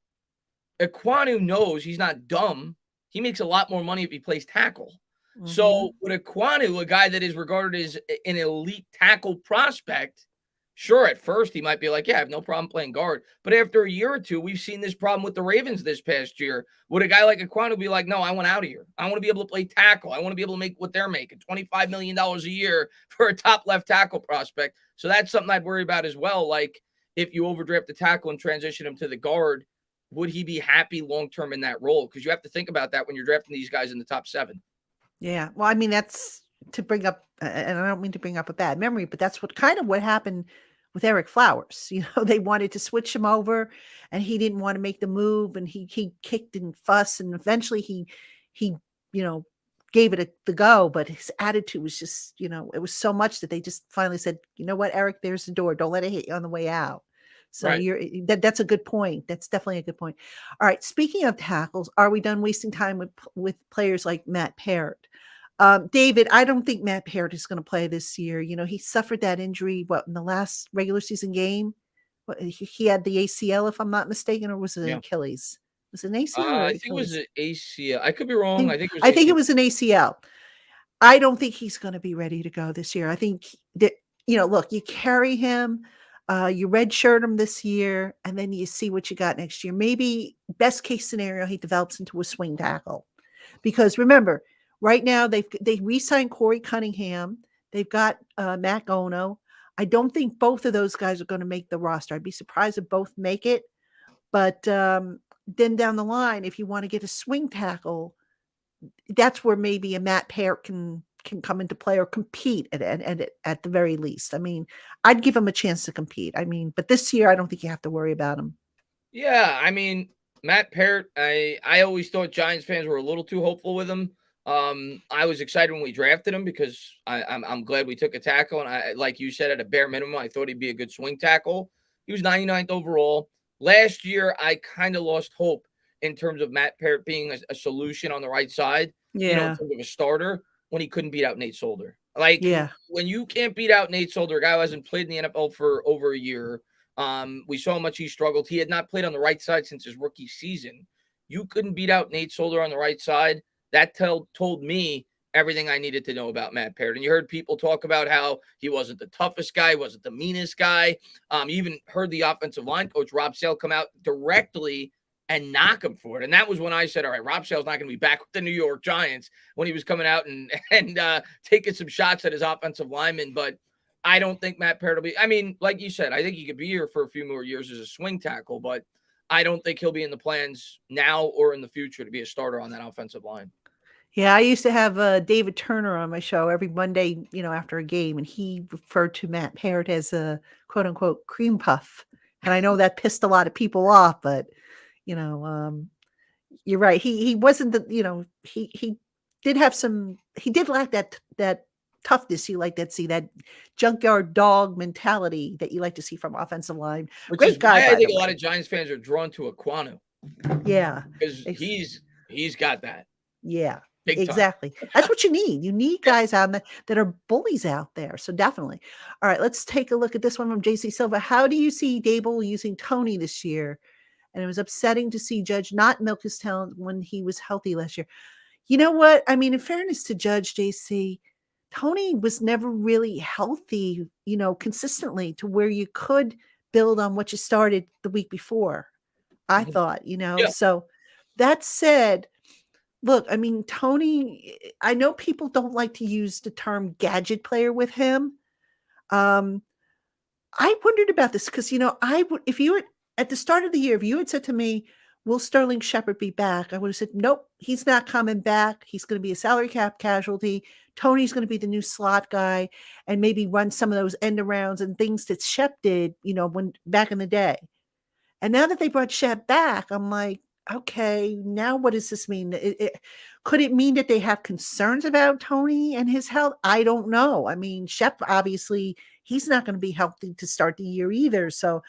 Iquanu knows he's not dumb. He makes a lot more money if he plays tackle. Mm-hmm. So with Iquanu, a guy that is regarded as an elite tackle prospect, sure, at first he might be like, yeah, I have no problem playing guard. But after a year or two, we've seen this problem with the Ravens this past year. Would a guy like Iquanu be like, no, I want out of here. I want to be able to play tackle. I want to be able to make what they're making, $25 million a year for a top left tackle prospect. So that's something I'd worry about as well. Like if you overdraft the tackle and transition him to the guard, would he be happy long-term in that role? Because you have to think about that when you're drafting these guys in the top 7. Yeah. Well, I mean, that's to bring up, and I don't mean to bring up a bad memory, but that's what happened with Eric Flowers. They wanted to switch him over and he didn't want to make the move and he kicked and fussed. And eventually he, gave it the go, but his attitude was just, it was so much that they just finally said, you know what, Eric, there's the door. Don't let it hit you on the way out. So Right. that's a good point. That's definitely a good point. All right. Speaking of tackles, are we done wasting time with players like Matt Parrott? David, I don't think Matt Parrott is going to play this year. He suffered that injury, in the last regular season game? He had the ACL, if I'm not mistaken, or was it an Achilles? Was it an ACL or I Achilles? think it was an ACL. I could be wrong. I think it was. I think it was an ACL. I don't think he's going to be ready to go this year. I think that, look, you carry him, you redshirt him this year, and then you see what you got next year. Maybe best case scenario, he develops into a swing tackle. Because remember, right now they re-signed Corey Cunningham. They've got Matt Gono. I don't think both of those guys are going to make the roster. I'd be surprised if both make it. But then down the line, if you want to get a swing tackle, that's where maybe a Matt Parrott can come into play or compete at the very least. I mean, I'd give him a chance to compete. I mean, but this year, I don't think you have to worry about him. Yeah, I mean, Matt Parrott, I always thought Giants fans were a little too hopeful with him. I was excited when we drafted him because I'm glad we took a tackle. And I, like you said, at a bare minimum, I thought he'd be a good swing tackle. He was 99th overall. Last year, I kind of lost hope in terms of Matt Parrott being a solution on the right side, in terms of a starter when he couldn't beat out Nate Solder. Like when you can't beat out Nate Solder, a guy who hasn't played in the NFL for over a year, we saw how much he struggled. He had not played on the right side since his rookie season. You couldn't beat out Nate Solder on the right side. That told me everything I needed to know about Matt Parrott. And you heard people talk about how he wasn't the toughest guy, wasn't the meanest guy. You even heard the offensive line coach, Rob Sale, come out directly and knock him for it. And that was when I said, all right, Rob Sale's not going to be back with the New York Giants, when he was coming out and taking some shots at his offensive lineman. But I don't think Matt Parrott will be. I mean, like you said, I think he could be here for a few more years as a swing tackle, but I don't think he'll be in the plans now or in the future to be a starter on that offensive line. Yeah, I used to have David Turner on my show every Monday, after a game, and he referred to Matt Parrott as a quote unquote cream puff. And I know that pissed a lot of people off, but you know, you're right. He wasn't he did have he did lack that toughness you like that junkyard dog mentality that you like to see from offensive line. Which Great is guy, why I by think the a lot way. of Giants fans are drawn to Aquanu Yeah. because he's got that Yeah, big time. exactly. That's what you need. You need Yeah. guys out there that are bullies out there. So definitely. All right, let's take a look at this one from JC Silva. How do you see Dable using Tony this year? And it was upsetting to see Judge not milk his talent when he was healthy last year. You know what? I mean, in fairness to Judge JC, Tony was never really healthy, consistently to where you could build on what you started the week before. I thought, Yeah. So that said, look, I mean, Tony, I know people don't like to use the term gadget player with him. I wondered about this because, I would, if you had, at the start of the year, if you had said to me, will Sterling Shepard be back? I would have said, nope, he's not coming back. He's going to be a salary cap casualty. Tony's going to be the new slot guy and maybe run some of those end arounds and things that Shep did, when back in the day. And now that they brought Shep back, I'm like, okay, now what does this mean? Could it mean that they have concerns about Tony and his health? I don't know. I mean, Shep, obviously, he's not going to be healthy to start the year either. So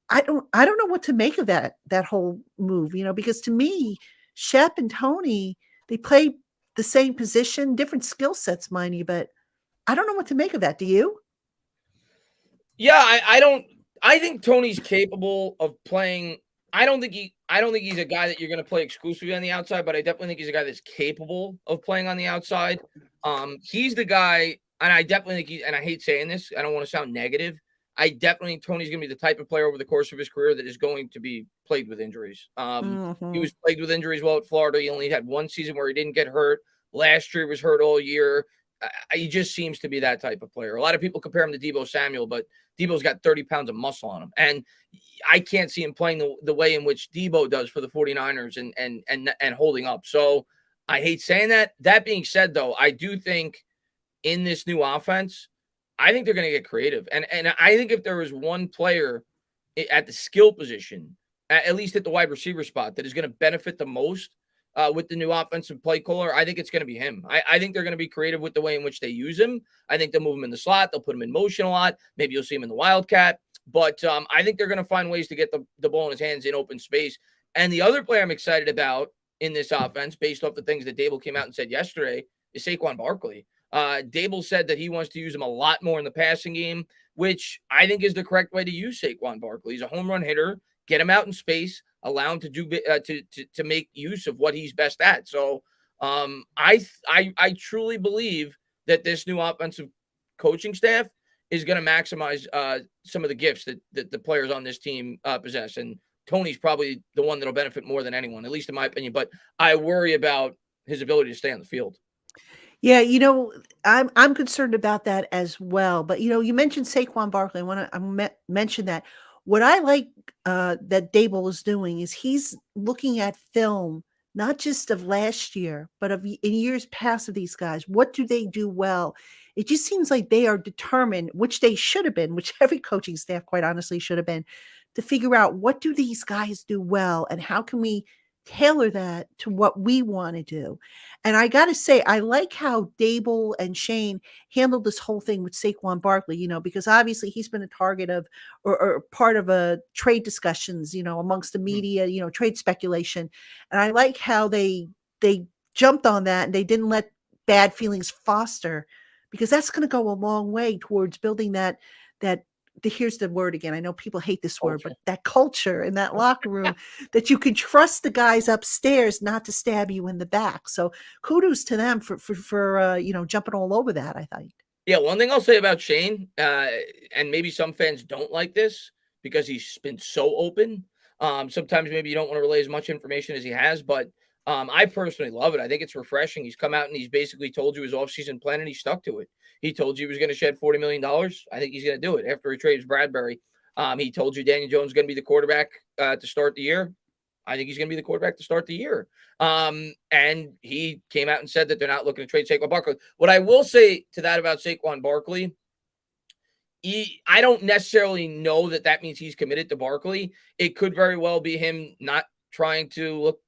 I don't know what to make of that whole move, because to me, Shep and Tony, they play the same position, different skill sets, mind you, but I don't know what to make of that. Do you? Yeah, I don't. I think Tony's capable of playing. I don't think he's a guy that you're going to play exclusively on the outside, but I definitely think he's a guy that's capable of playing on the outside. He's the guy, and I definitely think and I hate saying this, I don't want to sound negative. I definitely think Tony's going to be the type of player over the course of his career that is going to be plagued with injuries. He was plagued with injuries while at Florida. He only had one season where he didn't get hurt. Last year he was hurt all year. He just seems to be that type of player. A lot of people compare him to Deebo Samuel, but Deebo's got 30 pounds of muscle on him. And I can't see him playing the way in which Deebo does for the 49ers and holding up. So I hate saying that. That being said, though, I do think in this new offense, I think they're going to get creative. And I think if there was one player at the skill position, at least at the wide receiver spot, that is going to benefit the most with the new offensive play caller, I think it's going to be him. I think they're going to be creative with the way in which they use him. I think they'll move him in the slot. They'll put him in motion a lot. Maybe you'll see him in the wildcat. But I think they're going to find ways to get the ball in his hands in open space. And the other player I'm excited about in this offense, based off the things that Dable came out and said yesterday, is Saquon Barkley. Dable said that he wants to use him a lot more in the passing game, which I think is the correct way to use Saquon Barkley. He's a home run hitter. Get him out in space. Allow him to do to make use of what he's best at. So I truly believe that this new offensive coaching staff is going to maximize some of the gifts that the players on this team possess. And Tony's probably the one that'll benefit more than anyone, at least in my opinion. But I worry about his ability to stay on the field. Yeah, I'm concerned about that as well. But you mentioned Saquon Barkley. I want to mention that. What I like that Dable is doing is he's looking at film, not just of last year, but in years past of these guys. What do they do well? It just seems like they are determined, which they should have been, which every coaching staff, quite honestly, should have been, to figure out what do these guys do well and how can we tailor that to what we want to do. And I got to say, I like how Dable and Shane handled this whole thing with Saquon Barkley, because obviously he's been a target of or part of a trade discussions, amongst the media, trade speculation. And I like how they jumped on that and they didn't let bad feelings foster, because that's going to go a long way towards building here's the word again. I know people hate this word, but that culture in that locker room that you can trust the guys upstairs not to stab you in the back. So kudos to them for jumping all over that, I think. Yeah, one thing I'll say about Shane, and maybe some fans don't like this because he's been so open. Sometimes maybe you don't want to relay as much information as he has, but I personally love it. I think it's refreshing. He's come out and he's basically told you his offseason plan and he stuck to it. He told you he was going to shed $40 million. I think he's going to do it after he trades Bradbury. He told you Daniel Jones is going to be the quarterback to start the year. I think he's going to be the quarterback to start the year. And he came out and said that they're not looking to trade Saquon Barkley. What I will say to that about Saquon Barkley, I don't necessarily know that means he's committed to Barkley. It could very well be him not trying to look,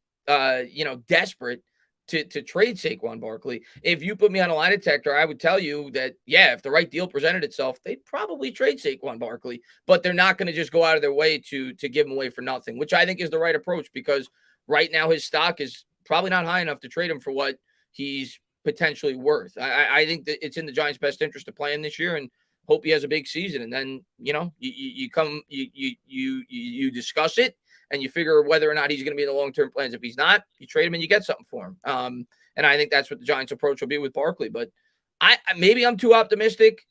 desperate to trade Saquon Barkley. If you put me on a lie detector, I would tell you that, yeah, if the right deal presented itself, they'd probably trade Saquon Barkley, but they're not going to just go out of their way to give him away for nothing, which I think is the right approach, because right now his stock is probably not high enough to trade him for what he's potentially worth. I think that it's in the Giants' best interest to play him this year and hope he has a big season. And then, you discuss it and you figure whether or not he's going to be in the long-term plans. If he's not, you trade him and you get something for him. And I think that's what the Giants' approach will be with Barkley. But maybe I'm too optimistic,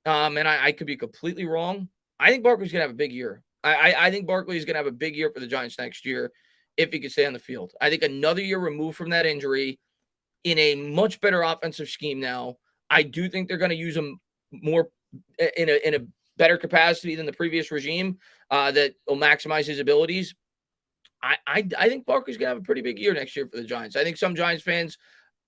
and I could be completely wrong. I think Barkley's going to have a big year. I think Barkley is going to have a big year for the Giants next year if he could stay on the field. I think another year removed from that injury in a much better offensive scheme now. I do think they're going to use him more in a better capacity than the previous regime that will maximize his abilities. I think Barkley's going to have a pretty big year next year for the Giants. I think some Giants fans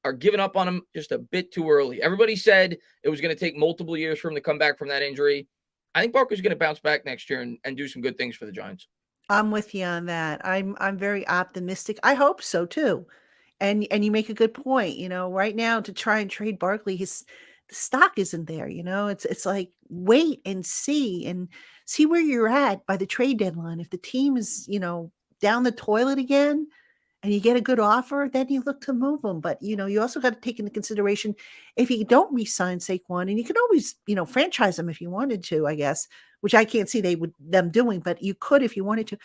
are giving up on him just a bit too early. Everybody said it was going to take multiple years for him to come back from that injury. I think Barkley's going to bounce back next year and do some good things for the Giants. I'm with you on that. I'm very optimistic. I hope so too. And you make a good point. Right now to try and trade Barkley, the stock isn't there. It's like wait and see where you're at by the trade deadline. If the team is down the toilet again, and you get a good offer, then you look to move them. But you also got to take into consideration if you don't re-sign Saquon, and you can always franchise them if you wanted to, I guess, which I can't see them doing, but you could if you wanted to.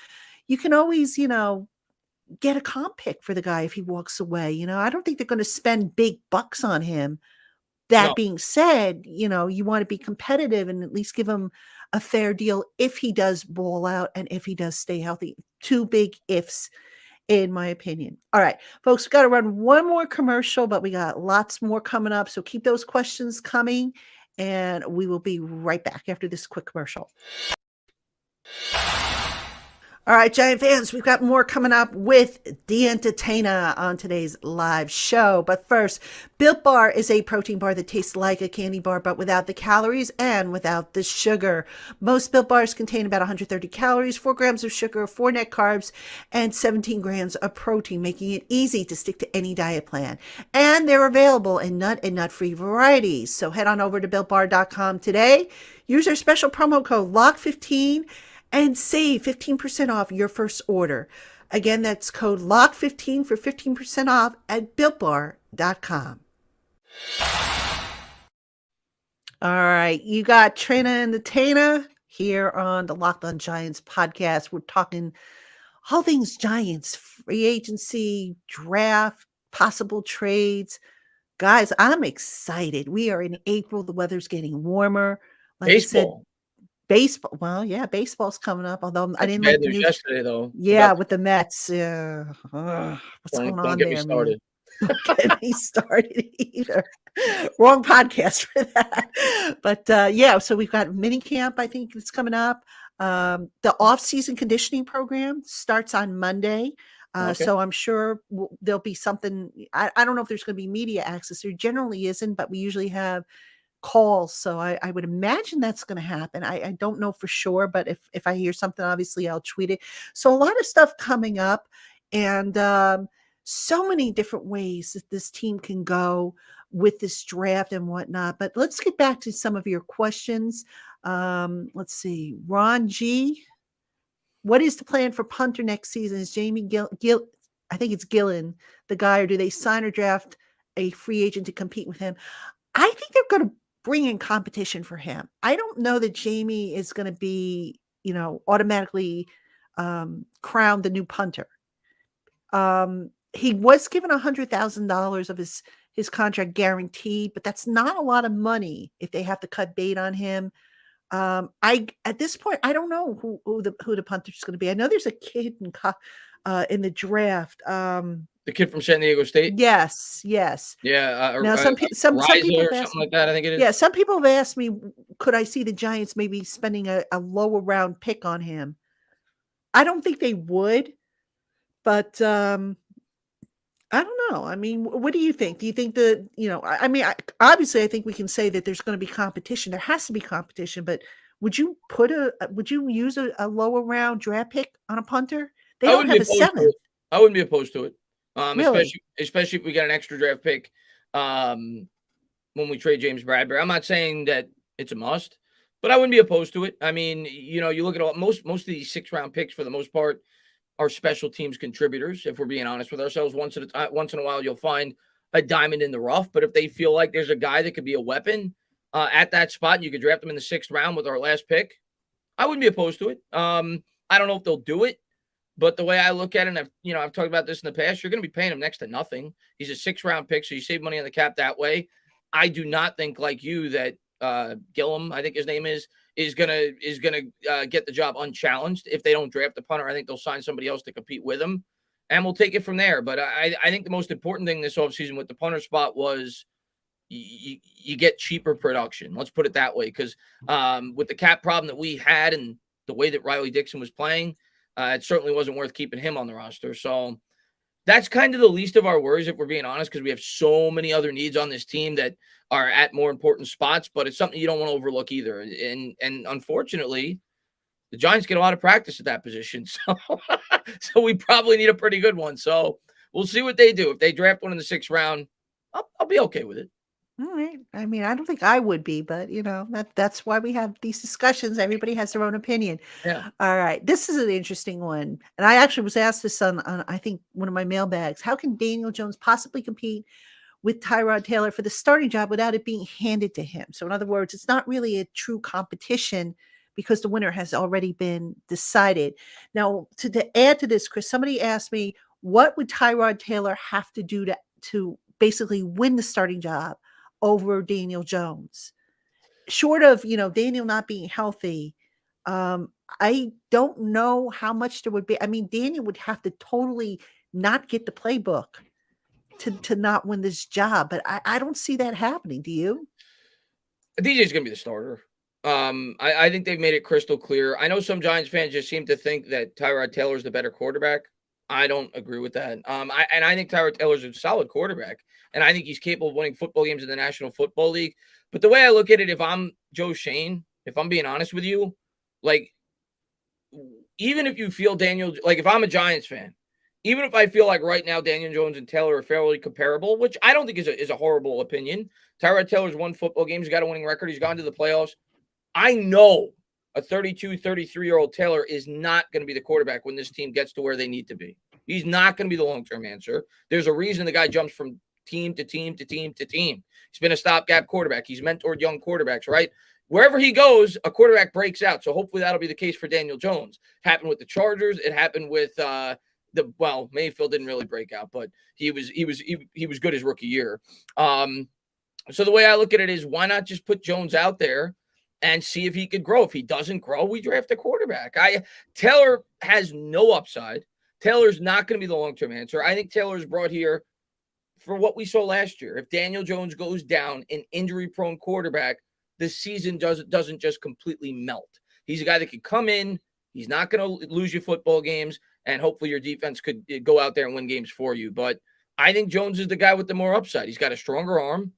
You can always get a comp pick for the guy if he walks away. I don't think they're going to spend big bucks on him. That No. being said, you want to be competitive and at least give him a fair deal if he does ball out and if he does stay healthy. Two big ifs, in my opinion. All right, folks, we've got to run one more commercial, but we got lots more coming up. So keep those questions coming, and we will be right back after this quick commercial. All right, Giant fans, we've got more coming up with DaEntertainah on today's live show. But first, Built Bar is a protein bar that tastes like a candy bar, but without the calories and without the sugar. Most Built Bars contain about 130 calories, 4 grams of sugar, 4 net carbs, and 17 grams of protein, making it easy to stick to any diet plan. And they're available in nut and nut-free varieties. So head on over to BuiltBar.com today. Use our special promo code LOCK15 and save 15% off your first order. Again, that's code LOCK15 for 15% off at BuiltBar.com. All right, you got Trina and the Tana here on the LockedOn Giants podcast. We're talking all things Giants, free agency, draft, possible trades. Guys, I'm excited. We are in April. The weather's getting warmer. Like Baseball. I said, baseball. Well, yeah, baseball's coming up. Although I didn't Bad like the news news yesterday, though. Yeah, with the Mets. Yeah. What's Don't going on get me there, man? started. Don't get me started either. Wrong podcast for that. But yeah, so we've got mini camp, I think it's coming up. The off-season conditioning program starts on Monday. Okay. So I'm sure there'll be something. I don't know if there's going to be media access. There generally isn't, but we usually have calls. So I would imagine that's going to happen. I don't know for sure, but if I hear something, obviously I'll tweet it. So a lot of stuff coming up, and so many different ways that this team can go with this draft and whatnot. But let's get back to some of your questions. Let's see. Ron G. What is the plan for Punter next season? Is Jamie Gill I think it's Gillen, the guy, or do they sign or draft a free agent to compete with him? I think they're going to bring in competition for him. I don't know that Jamie is going to be, automatically crowned the new punter. He was given $100,000 of his contract guaranteed, but that's not a lot of money if they have to cut bait on him. At this point, I don't know who the punter is going to be. I know there's a kid in the draft. The kid from San Diego State? Yes, yes. Yeah, Now some people Riza have or asked something me, like that, I think it yeah, is. some people have asked me, could I see the Giants maybe spending a lower round pick on him? I don't think they would, but, I don't know. I mean, what do you think? Do you think that, I mean, obviously, I think we can say that there's going to be competition. There has to be competition, but would you use a lower round draft pick on a punter? They I don't wouldn't be have a opposed to seventh, it. I wouldn't be opposed to it. really. Especially if we get an extra draft pick, when we trade James Bradbury. I'm not saying that it's a must, but I wouldn't be opposed to it. I mean, you look at most of these 6-round picks for the most part are special teams contributors. If we're being honest with ourselves, once in a while, you'll find a diamond in the rough. But if they feel like there's a guy that could be a weapon at that spot, and you could draft them in the 6th round with our last pick, I wouldn't be opposed to it. I don't know if they'll do it, but the way I look at it, and I've talked about this in the past, you're going to be paying him next to nothing. He's a 6th-round pick, so you save money on the cap that way. I do not think, like you, that Gillum, I think his name is gonna get the job unchallenged. If they don't draft the punter, I think they'll sign somebody else to compete with him, and we'll take it from there. But I think the most important thing this offseason with the punter spot was you get cheaper production. Let's put it that way, because with the cap problem that we had and the way that Riley Dixon was playing, it certainly wasn't worth keeping him on the roster. So that's kind of the least of our worries, if we're being honest, because we have so many other needs on this team that are at more important spots, but it's something you don't want to overlook either. And unfortunately, the Giants get a lot of practice at that position. So we probably need a pretty good one. So we'll see what they do. If they draft one in the 6th round, I'll be okay with it. All right. I mean, I don't think I would be, but that's why we have these discussions. Everybody has their own opinion. Yeah. All right. This is an interesting one. And I actually was asked this on I think one of my mailbags. How can Daniel Jones possibly compete with Tyrod Taylor for the starting job without it being handed to him? So in other words, it's not really a true competition because the winner has already been decided. Now, to add to this, Chris, somebody asked me, what would Tyrod Taylor have to do to basically win the starting job over Daniel Jones? Short of, Daniel not being healthy, I don't know how much there would be. I mean, Daniel would have to totally not get the playbook to not win this job, but I don't see that happening. Do you? DJ's going to be the starter. I think they've made it crystal clear. I know some Giants fans just seem to think that Tyrod Taylor is the better quarterback. I don't agree with that. I think Tyrod Taylor's a solid quarterback, and I think he's capable of winning football games in the National Football League. But the way I look at it, if I'm Joe Shane, if I'm being honest with you, like, even if you feel if I'm a Giants fan, even if I feel like right now Daniel Jones and Taylor are fairly comparable, which I don't think is a horrible opinion. Tyrod Taylor's won football games. He's got a winning record. He's gone to the playoffs. I know a 32, 33-year-old Taylor is not going to be the quarterback when this team gets to where they need to be. He's not going to be the long-term answer. There's a reason the guy jumps from team to team to team to team. He's been a stopgap quarterback. He's mentored young quarterbacks, right? Wherever he goes, a quarterback breaks out. So hopefully that'll be the case for Daniel Jones. Happened with the Chargers. It happened with Mayfield didn't really break out, but he was good his rookie year. So the way I look at it is, why not just put Jones out there and see if he could grow? If he doesn't grow, we draft a quarterback. Taylor has no upside. Taylor's not going to be the long-term answer. I think Taylor's brought here for what we saw last year. If Daniel Jones goes down, an injury-prone quarterback, the season doesn't just completely melt. He's a guy that could come in. He's not going to lose you football games, and hopefully your defense could go out there and win games for you. But I think Jones is the guy with the more upside. He's got a stronger arm.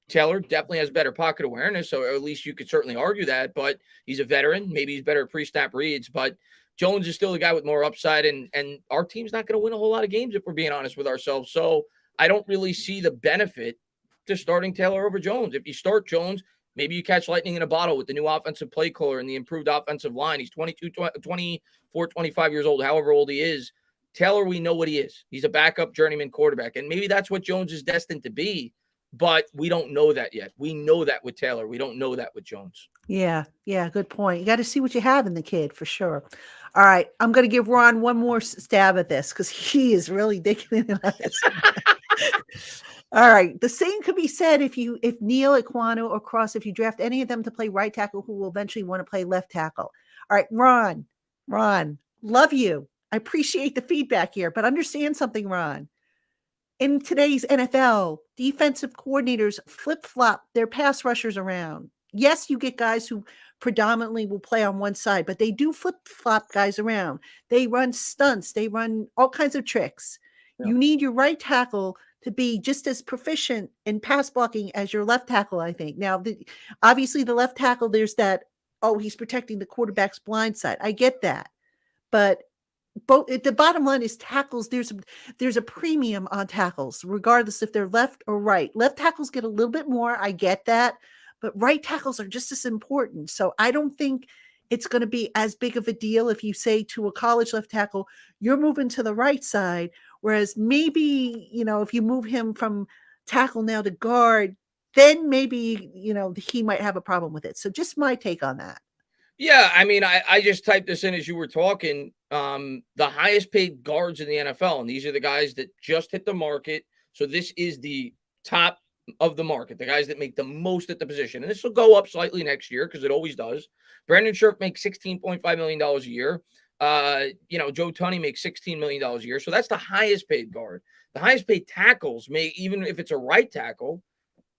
Taylor definitely has better pocket awareness, so at least you could certainly argue that, but he's a veteran. Maybe he's better at pre-snap reads, but Jones is still the guy with more upside, and our team's not going to win a whole lot of games if we're being honest with ourselves. So I don't really see the benefit to starting Taylor over Jones. If you start Jones, maybe you catch lightning in a bottle with the new offensive play caller and the improved offensive line. He's 24, 25 years old, however old he is. Taylor, we know what he is. He's a backup journeyman quarterback, and maybe that's what Jones is destined to be. But we don't know that yet. We know that with Taylor. We don't know that with Jones. Yeah, good point. You got to see what you have in the kid for sure. All right, I'm going to give Ron one more stab at this because he is really digging in on this. All right, the same could be said if Neal, Ekwonu, or Cross, if you draft any of them to play right tackle, who will eventually want to play left tackle. All right, Ron, love you. I appreciate the feedback here, but understand something, Ron. In today's NFL, defensive coordinators flip-flop their pass rushers around. Yes, you get guys who predominantly will play on one side, but they do flip-flop guys around. They run stunts, they run all kinds of tricks. Yeah. You need your right tackle to be just as proficient in pass blocking as your left tackle, I think. Now, obviously, the left tackle, there's that, oh, he's protecting the quarterback's blind side. I get that. But both the bottom line is tackles. There's a premium on tackles, regardless if they're left or right. Left tackles get a little bit more. I get that, but right tackles are just as important. So I don't think it's going to be as big of a deal if you say to a college left tackle, you're moving to the right side. Whereas maybe, if you move him from tackle now to guard, then maybe, he might have a problem with it. So just my take on that. Yeah, I mean, I just typed this in as you were talking. The highest paid guards in the NFL, and these are the guys that just hit the market. So this is the top of the market, the guys that make the most at the position. And this will go up slightly next year because it always does. Brandon Scherf makes $16.5 million a year. Joe Tunney makes $16 million a year. So that's the highest paid guard. The highest paid tackles even if it's a right tackle,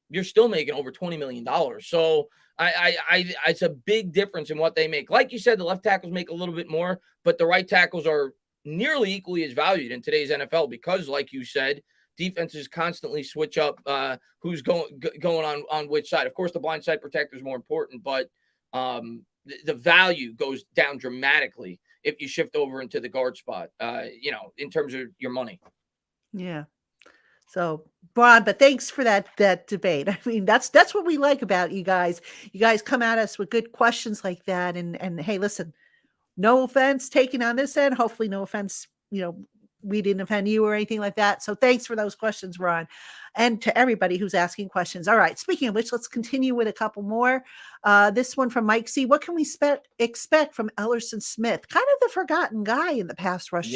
you're still making over $20 million. So it's a big difference in what they make. Like you said, the left tackles make a little bit more, but the right tackles are nearly equally as valued in today's NFL because, like you said, defenses constantly switch up who's going on which side. Of course, the blind side protector is more important, but the value goes down dramatically if you shift over into the guard spot, in terms of your money. Yeah. So, Ron, but thanks for that debate. I mean, that's what we like about you guys. You guys come at us with good questions like that. And hey, listen, no offense taken on this end. Hopefully no offense, we didn't offend you or anything like that. So thanks for those questions, Ron. And to everybody who's asking questions. All right. Speaking of which, let's continue with a couple more. This one from Mike C. What can we expect from Ellerson Smith? Kind of the forgotten guy in the pass rush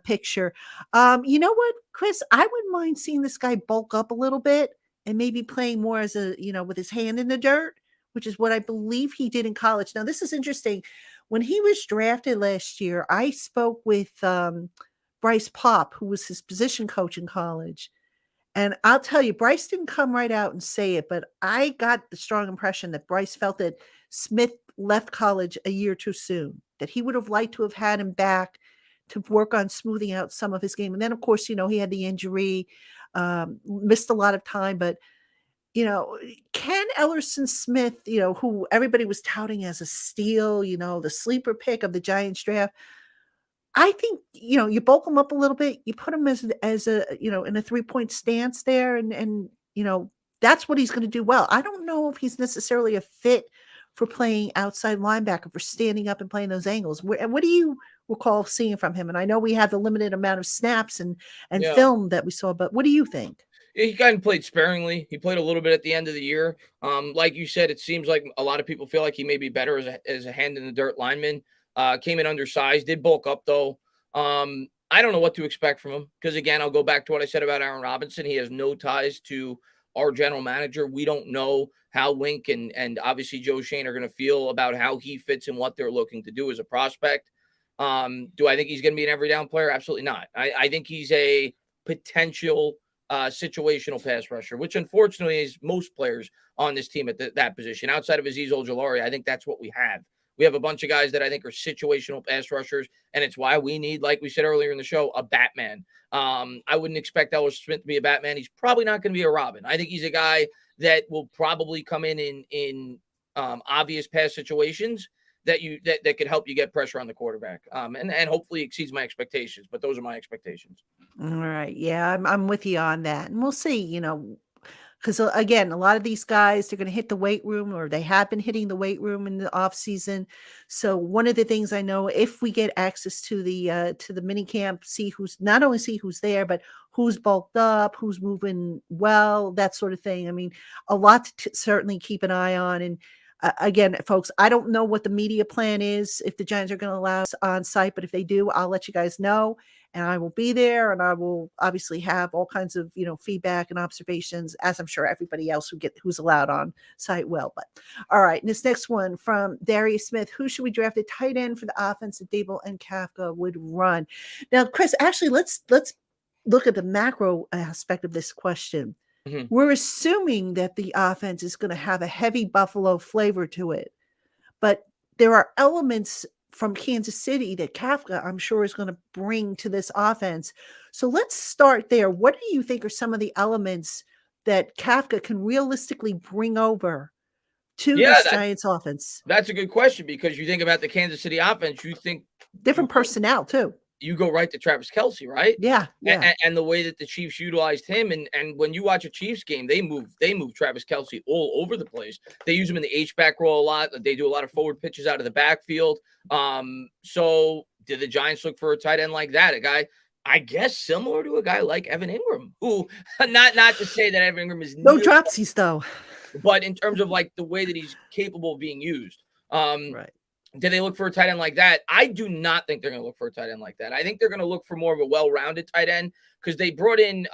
picture. You know what, Chris? I wouldn't mind seeing this guy bulk up a little bit and maybe playing more as with his hand in the dirt, which is what I believe he did in college. Now, this is interesting. When he was drafted last year, I spoke with Bryce Pop, who was his position coach in college. And I'll tell you, Bryce didn't come right out and say it, but I got the strong impression that Bryce felt that Smith left college a year too soon, that he would have liked to have had him back to work on smoothing out some of his game. And then, of course, he had the injury, missed a lot of time. But, can Ellerson Smith, who everybody was touting as a steal, the sleeper pick of the Giants draft, I think, you bulk him up a little bit, you put him as a, in a 3-point stance there. And that's what he's going to do well. I don't know if he's necessarily a fit for playing outside linebacker, for standing up and playing those angles. What do you recall seeing from him? And I know we have the limited amount of snaps and film that we saw, but what do you think? He kind of played sparingly. He played a little bit at the end of the year. Like you said, it seems like a lot of people feel like he may be better as a hand in the dirt lineman. Came in undersized, did bulk up though. I don't know what to expect from him because, again, I'll go back to what I said about Aaron Robinson. He has no ties to our general manager. We don't know how Wink and obviously Joe Schoen are going to feel about how he fits in what they're looking to do as a prospect. Do I think he's going to be an every down player? Absolutely not. I think he's a potential situational pass rusher, which unfortunately is most players on this team at that position. Outside of Azeez Ojulari, I think that's what we have. We have a bunch of guys that I think are situational pass rushers, and it's why we need, like we said earlier in the show, a Batman. I wouldn't expect Ellerson Smith to be a Batman. He's probably not going to be a Robin. I think he's a guy that will probably come in obvious pass situations that could help you get pressure on the quarterback, and hopefully exceeds my expectations. But those are my expectations. All right, yeah, I'm with you on that, and we'll see. Because again, a lot of these guys, they're going to hit the weight room, or they have been hitting the weight room in the off season. So one of the things I know, if we get access to the mini camp, see who's there, but who's bulked up, who's moving well, that sort of thing. I mean, a lot to certainly keep an eye on. And Again, folks, I don't know what the media plan is, if the Giants are going to allow us on site, but if they do, I'll let you guys know, and I will be there, and I will obviously have all kinds of, feedback and observations, as I'm sure everybody else who's allowed on site will. But all right, and this next one from Darius Smith: who should we draft at tight end for the offense that Dable and Kafka would run? Now, Chris, actually, let's look at the macro aspect of this question. Mhm. We're assuming that the offense is going to have a heavy Buffalo flavor to it, but there are elements from Kansas City that Kafka, I'm sure, is going to bring to this offense. So let's start there. What do you think are some of the elements that Kafka can realistically bring over to Yeah, this Giants offense? that's a good question, because you think about the Kansas City offense, you think Different personnel too. you go right to Travis Kelce, right? Yeah, yeah. And the way that the Chiefs utilized him, and when you watch a Chiefs game, they move Travis Kelce all over the place. They use him in the H-back role a lot. They do a lot of forward pitches out of the backfield. So did the Giants look for a tight end like that? A guy, I guess, similar to a guy like Evan Ingram, who not to say that Evan Ingram is No dropsies though. but in terms of like the way that he's capable of being used. Right. Did they look for a tight end like that? I do not think they're going to look for a tight end like that. I think they're going to look for more of a well-rounded tight end, because they brought in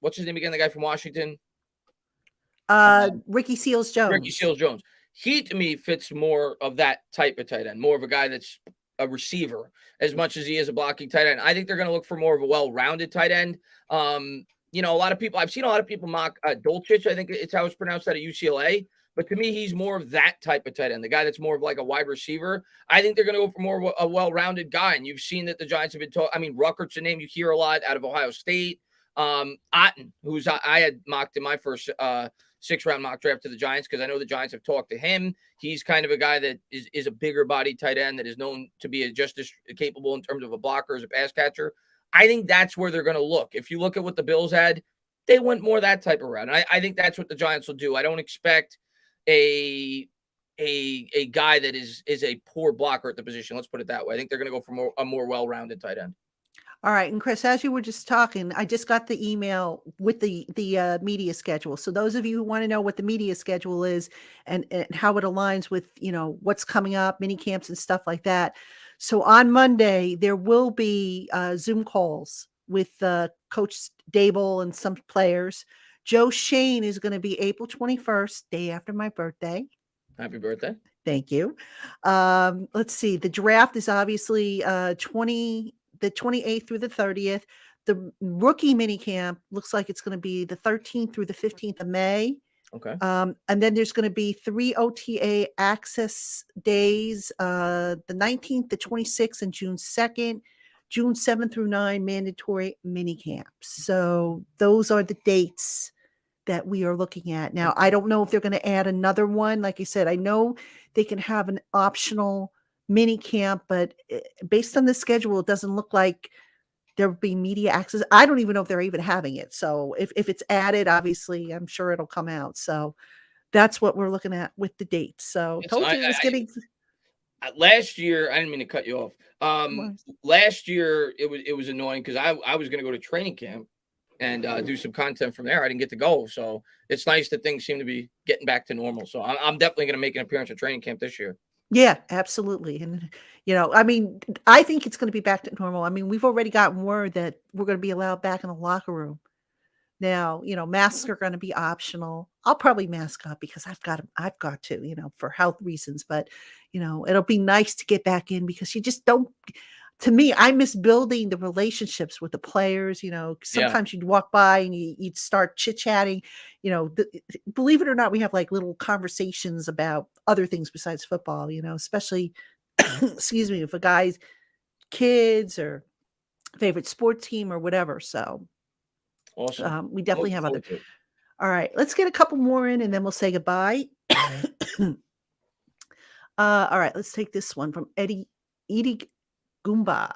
what's his name again? The guy from Washington, Ricky Seals-Jones. Ricky Seals-Jones. He, to me, fits more of that type of tight end, more of a guy that's a receiver as much as he is a blocking tight end. I think they're going to look for more of a well-rounded tight end. A lot of people, I've seen a lot of people mock Dolchich, I think it's how it's pronounced, out of UCLA. But to me, he's more of that type of tight end, the guy that's more of like a wide receiver. I think they're going to go for more of a well-rounded guy. And you've seen that the Giants have been talking. I mean, Ruckert's a name you hear a lot out of Ohio State. Otten, who's I had mocked in my first 6-round mock draft to the Giants, because I know the Giants have talked to him. He's kind of a guy that is a bigger body tight end that is known to be just as capable in terms of a blocker as a pass catcher. I think that's where they're going to look. If you look at what the Bills had, they went more that type of route. And I think that's what the Giants will do. I don't expect a guy that is a poor blocker at the position. Let's put it that way. I think they're going to go for a more well-rounded tight end. All right. And Chris, as you were just talking, I just got the email with the media schedule. So those of you who want to know what the media schedule is and how it aligns with, what's coming up, mini camps and stuff like that. So on Monday, there will be Zoom calls with Coach Dable and some players. Joe Shane is going to be April 21st, day after my birthday. Happy birthday. Thank you. Let's see. The draft is obviously the 28th through the 30th. The rookie minicamp looks like it's going to be the 13th through the 15th of May. Okay. And then there's going to be 3 OTA access days, the 19th, the 26th, and June 2nd. June 7th through 9, mandatory minicamps. So those are the dates that we are looking at. Now, I don't know if they're going to add another one. Like I said, I know they can have an optional mini camp, but based on the schedule, it doesn't look like there'll be media access. I don't even know if they're even having it. So if it's added, obviously, I'm sure it'll come out. So that's what we're looking at with the dates. So told you it was getting. Last year, I didn't mean to cut you off. Last year, it was annoying because I was going to go to training camp and do some content from there. I didn't get to go. So it's nice that things seem to be getting back to normal. So I'm definitely going to make an appearance at training camp this year. Yeah, absolutely. And, I mean, I think it's going to be back to normal. I mean, we've already gotten word that we're going to be allowed back in the locker room. Now, masks are going to be optional. I'll probably mask up because I've got to, for health reasons, but, it'll be nice to get back in because you just don't. To me, I miss building the relationships with the players. Sometimes you'd walk by and you'd start chit-chatting. Believe it or not, we have like little conversations about other things besides football, especially, excuse me, if a guy's kids or favorite sports team or whatever. So awesome. We definitely have other. All right, let's get a couple more in and then we'll say goodbye. All right, let's take this one from Edie Goomba.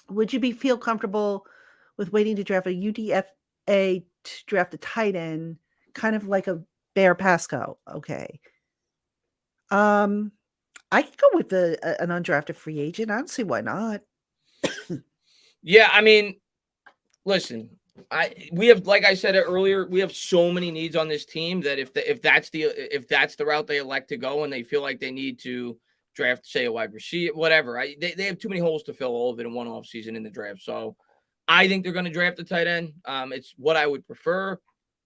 Would you feel comfortable with waiting to draft a UDFA to draft a tight end, kind of like a Bear Pasco? Okay. I could go with an undrafted free agent. I don't see why not. Yeah, I mean, listen, We have, like I said earlier, we have so many needs on this team that if that's the route they elect to go and they feel like they need to draft, say, a wide receiver, whatever, they have too many holes to fill all of it in one offseason in the draft. So I think they're going to draft a tight end. It's what I would prefer.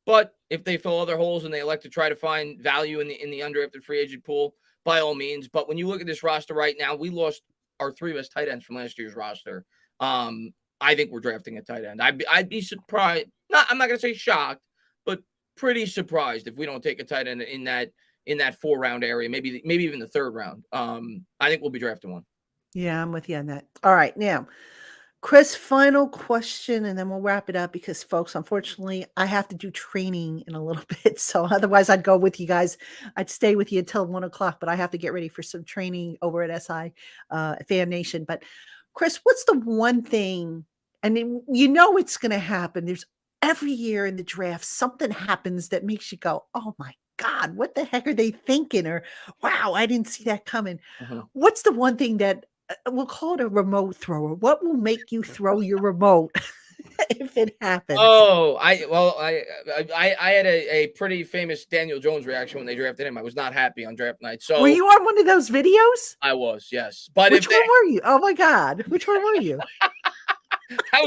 But if they fill other holes and they elect to try to find value in the undrafted free agent pool, by all means. But when you look at this roster right now, we lost our three best tight ends from last year's roster. I think we're drafting a tight end. I'd be surprised. I'm not going to say shocked, but pretty surprised if we don't take a tight end in that 4-round area, maybe even the 3rd round. I think we'll be drafting one. Yeah, I'm with you on that. All right, now, Chris, final question, and then we'll wrap it up because, folks, unfortunately, I have to do training in a little bit. So otherwise, I'd go with you guys. I'd stay with you until 1:00, but I have to get ready for some training over at SI Fan Nation. But Chris, what's the one thing, and it's going to happen. There's every year in the draft, something happens that makes you go, oh my God, what the heck are they thinking? Or, wow, I didn't see that coming. What's the one thing that we'll call it a remote thrower? What will make you throw your remote if it happens? Oh, I had a pretty famous Daniel Jones reaction when they drafted him. I was not happy on draft night. So were you on one of those videos? I was, yes. But which one were you? Oh my God, which one were you? I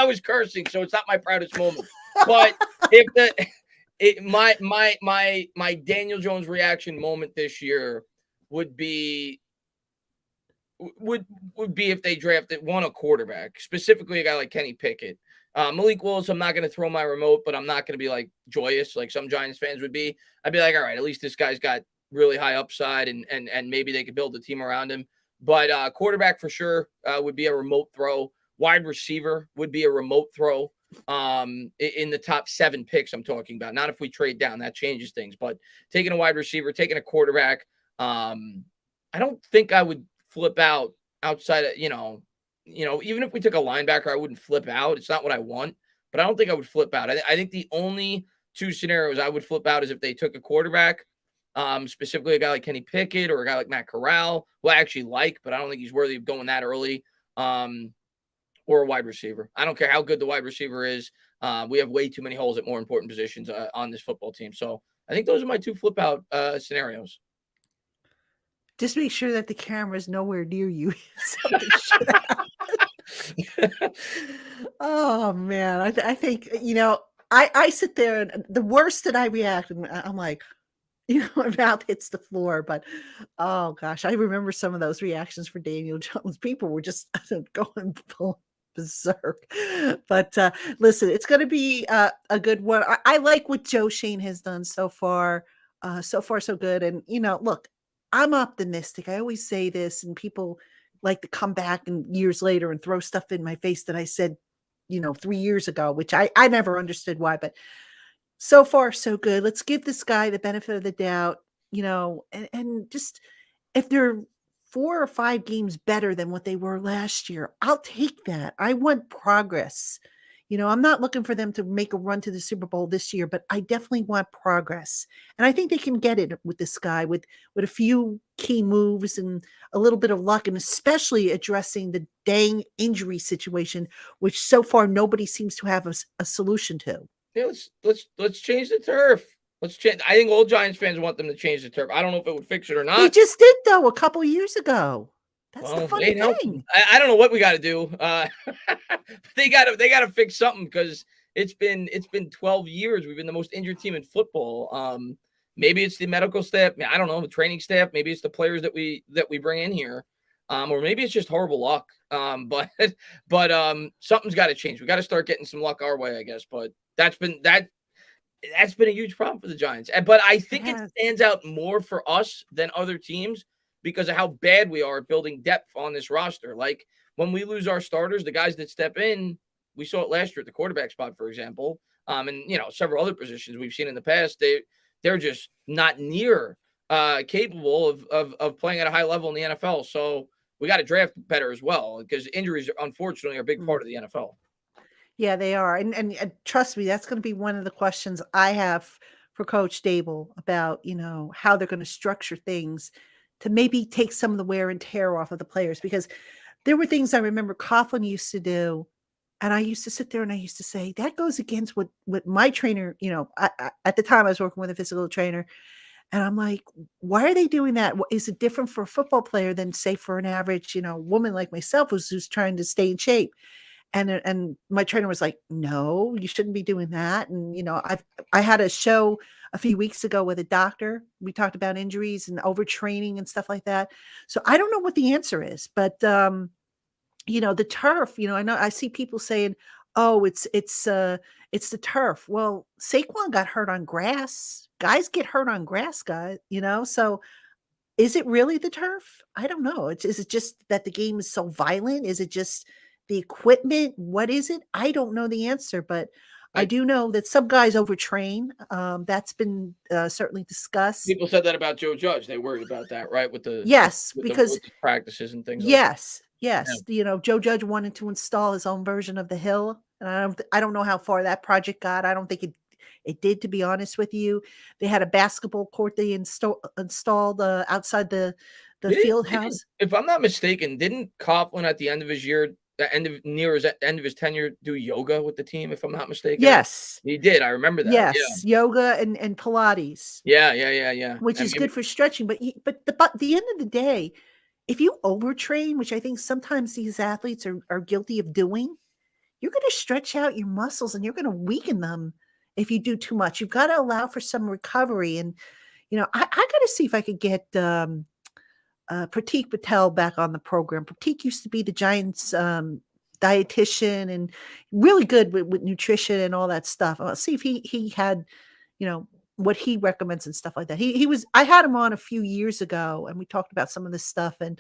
was cursing, so it's not my proudest moment. But if my Daniel Jones reaction moment this year would be if they drafted a quarterback, specifically a guy like Kenny Pickett. Malik Willis, I'm not going to throw my remote, but I'm not going to be like joyous like some Giants fans would be. I'd be like, all right, at least this guy's got really high upside and maybe they could build a team around him. But quarterback for sure would be a remote throw. Wide receiver would be a remote throw in the top 7 picks I'm talking about. Not if we trade down, that changes things. But taking a wide receiver, taking a quarterback, I don't think I would flip out outside of, even if we took a linebacker, I wouldn't flip out. It's not what I want, but I don't think I would flip out. I think the only 2 scenarios I would flip out is if they took a quarterback, specifically a guy like Kenny Pickett or a guy like Matt Corral, who I actually like, but I don't think he's worthy of going that early, or a wide receiver. I don't care how good the wide receiver is. We have way too many holes at more important positions on this football team. So I think those are my 2 flip out scenarios. Just make sure that the camera's nowhere near you. Something should happen. Oh man, I think I sit there and the worst that I react, and I'm like, my mouth hits the floor. But oh gosh, I remember some of those reactions for Daniel Jones. People were just going berserk. But listen, it's going to be a good one. I like what Joe Shane has done so far. So far, so good. And look, I'm optimistic. I always say this, and people like to come back and years later and throw stuff in my face that I said, 3 years ago, which I never understood why. But so far, so good. Let's give this guy the benefit of the doubt, and just if they're 4 or 5 games better than what they were last year, I'll take that. I want progress. I'm not looking for them to make a run to the Super Bowl this year, but I definitely want progress. And I think they can get it with this guy with a few key moves and a little bit of luck, and especially addressing the dang injury situation, which so far nobody seems to have a solution to. Yeah, let's change the turf. Let's change. I think all Giants fans want them to change the turf. I don't know if it would fix it or not. They just did though a couple years ago. That's the funny thing. I don't know what we got to do. They got to fix something because it's been 12 years. We've been the most injured team in football. Maybe it's the medical staff. I don't know, the training staff. Maybe it's the players that we bring in here, or maybe it's just horrible luck. But something's got to change. We got to start getting some luck our way, I guess. But that's been a huge problem for the Giants. But I think it stands out more for us than other teams because of how bad we are at building depth on this roster. Like when we lose our starters, the guys that step in, we saw it last year at the quarterback spot, for example, and several other positions we've seen in the past. They're just not near capable of playing at a high level in the NFL. So we got to draft better as well because injuries, unfortunately, are a big part of the NFL. Yeah, they are. And trust me, that's going to be one of the questions I have for Coach Dable about, how they're going to structure things to maybe take some of the wear and tear off of the players. Because there were things I remember Coughlin used to do And I used to sit there and I used to say, that goes against what my trainer, at the time I was working with a physical trainer. And I'm like, why are they doing that? Is it different for a football player than say for an average, woman like myself who's trying to stay in shape? And my trainer was like, no, you shouldn't be doing that. And, I had a show a few weeks ago with a doctor. We talked about injuries and overtraining and stuff like that. So I don't know what the answer is, but, the turf, I know I see people saying, oh, it's the turf. Well, Saquon got hurt on grass. Guys get hurt on grass, guys, so is it really the turf? I don't know. Is it just that the game is so violent? Is it just the equipment? What is it? I don't know the answer, but I I, do know that some guys overtrain. That's been certainly discussed. people said that about Joe Judge. They worried about that, right? With the Yes, with the because with the practices and things like that. yes, Yeah. yes. Joe Judge wanted to install his own version of the hill, and I don't know how far that project got. I don't think it did, to be honest with you. They had a basketball court they installed outside the field house. If I'm not mistaken, didn't Coughlin at the end of his year, near his end of his tenure, do yoga with the team? If I'm not mistaken, Yes, he did. I remember that. Yeah, yes, yoga and Pilates, yeah. which And is maybe good for stretching. But the end of the day, if you overtrain, which I think sometimes these athletes are guilty of doing, you're going to stretch out your muscles and you're going to weaken them if you do too much. You've got to allow for some recovery. And, I got to see if I could get Pratik Patel back on the program. Pratik used to be the Giants dietitian and really good with nutrition and all that stuff. I'll see if he had, what he recommends and stuff like that. I had him on a few years ago and we talked about some of this stuff and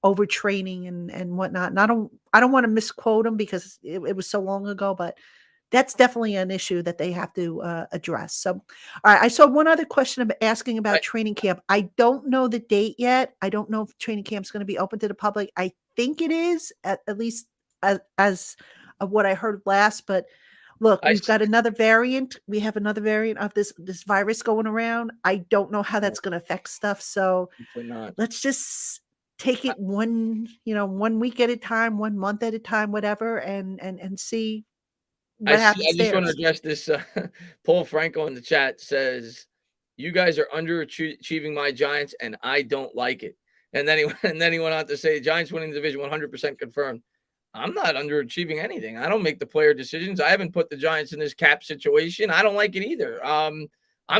overtraining and whatnot. And I don't want to misquote him because it was so long ago, but that's definitely an issue that they have to address. So, all right. I saw one other question asking about I, training camp. I don't know the date yet. I don't know if training camp is going to be open to the public. I think it is, at least as of what I heard last. But look, I we've got another variant. We have another variant of this virus going around. I don't know how that's going to affect stuff. So Hopefully not. let's just take it one week at a time, 1 month at a time, whatever, and see what I happens just there. want to address this. Paul Franco in the chat says, "You guys are underachieving my Giants, and I don't like it." And then he went on to say, "Giants winning the division 100% confirmed." I'm not underachieving anything. I don't make the player decisions. I haven't put the Giants in this cap situation. I don't like it either. I'm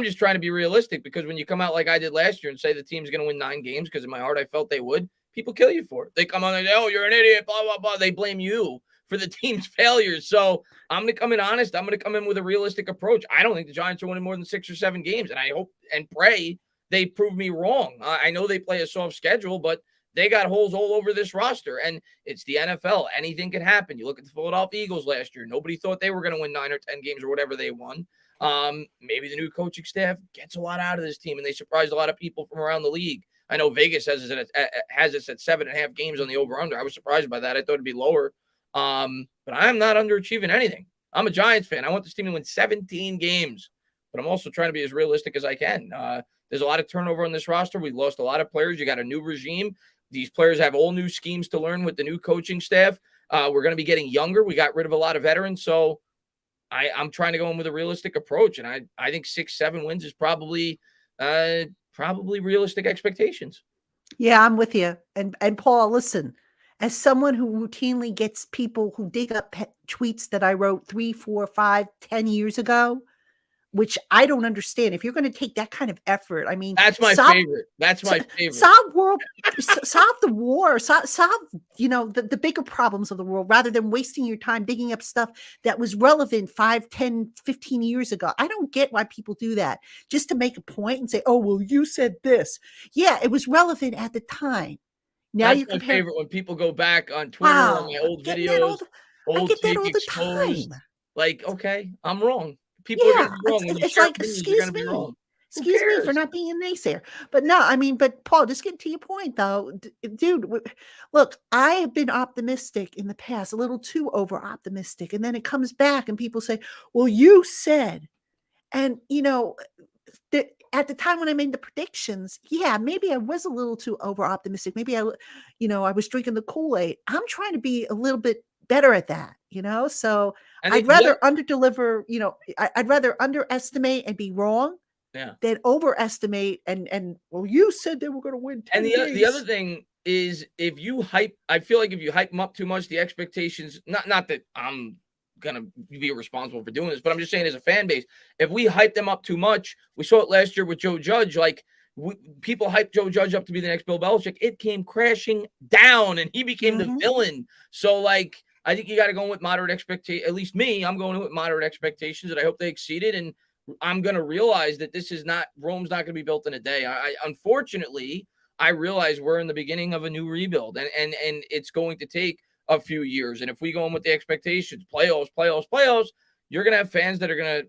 just trying to be realistic because when you come out like I did last year and say the team's going to win 9 games because in my heart I felt they would, people kill you for it. They come on and say, "Oh, you're an idiot," blah, blah, blah. They blame you for the team's failures. So I'm going to come in honest. I'm going to come in with a realistic approach. I don't think the Giants are winning more than 6 or 7 games, and I hope and pray they prove me wrong. I know they play a soft schedule, but they got holes all over this roster, and it's the NFL. Anything can happen. You look at the Philadelphia Eagles last year. Nobody thought they were going to win 9 or 10 games or whatever they won. Maybe the new coaching staff gets a lot out of this team, and they surprised a lot of people from around the league. I know Vegas has us at 7.5 games on the over-under. I was surprised by that. I thought it'd be lower. But I'm not underachieving anything. I'm a Giants fan. I want this team to win 17 games, but I'm also trying to be as realistic as I can. There's a lot of turnover on this roster. We've lost a lot of players. You got a new regime. These players have all new schemes to learn with the new coaching staff. We're going to be getting younger. We got rid of a lot of veterans. So I'm trying to go in with a realistic approach. And I think 6-7 wins is probably realistic expectations. Yeah, I'm with you. And Paul, listen, as someone who routinely gets people who dig up tweets that I wrote 3, 4, 5, 10 years ago, which I don't understand. If you're going to take that kind of effort, I mean, That's my favorite. That's my favorite. Solve the war, solve the bigger problems of the world rather than wasting your time digging up stuff that was relevant 5, 10, 15 years ago. I don't get why people do that just to make a point and say, "Oh, well, you said this." Yeah, it was relevant at the time. Now That's you my compare. favorite when people go back on Twitter on my old Getting that all videos, I old get that tape all the exposed. time. Like, okay, I'm wrong. People are going Yeah, to be wrong. When you it's share like, opinions, you're going to be wrong. Who excuse me for cares? not being a naysayer. But no, I mean, but Paul, just get to your point though, dude. Look, I have been optimistic in the past, a little too over optimistic, and then it comes back, and people say, "Well, you said," and at the time when I made the predictions, yeah, maybe I was a little too over optimistic. Maybe I was drinking the Kool-Aid. I'm trying to be a little bit better at that, So And I'd the rather other, underdeliver, I'd rather underestimate and be wrong yeah. than overestimate and well, you said they were going to win And 10 the other games. thing is if you hype, I feel like if you hype them up too much, the expectations, not that I'm gonna be responsible for doing this, but I'm just saying as a fan base, if we hype them up too much, we saw it last year with Joe Judge, like people hyped Joe Judge up to be the next Bill Belichick. It came crashing down and he became the Mhm. villain. So like I think you got to go with moderate expectation. At least me, I'm going with moderate expectations, and I hope they exceed it. And I'm going to realize that this is not Rome's not going to be built in a day. I unfortunately I realize we're in the beginning of a new rebuild, and it's going to take a few years. And if we go in with the expectations, playoffs, you're gonna have fans that are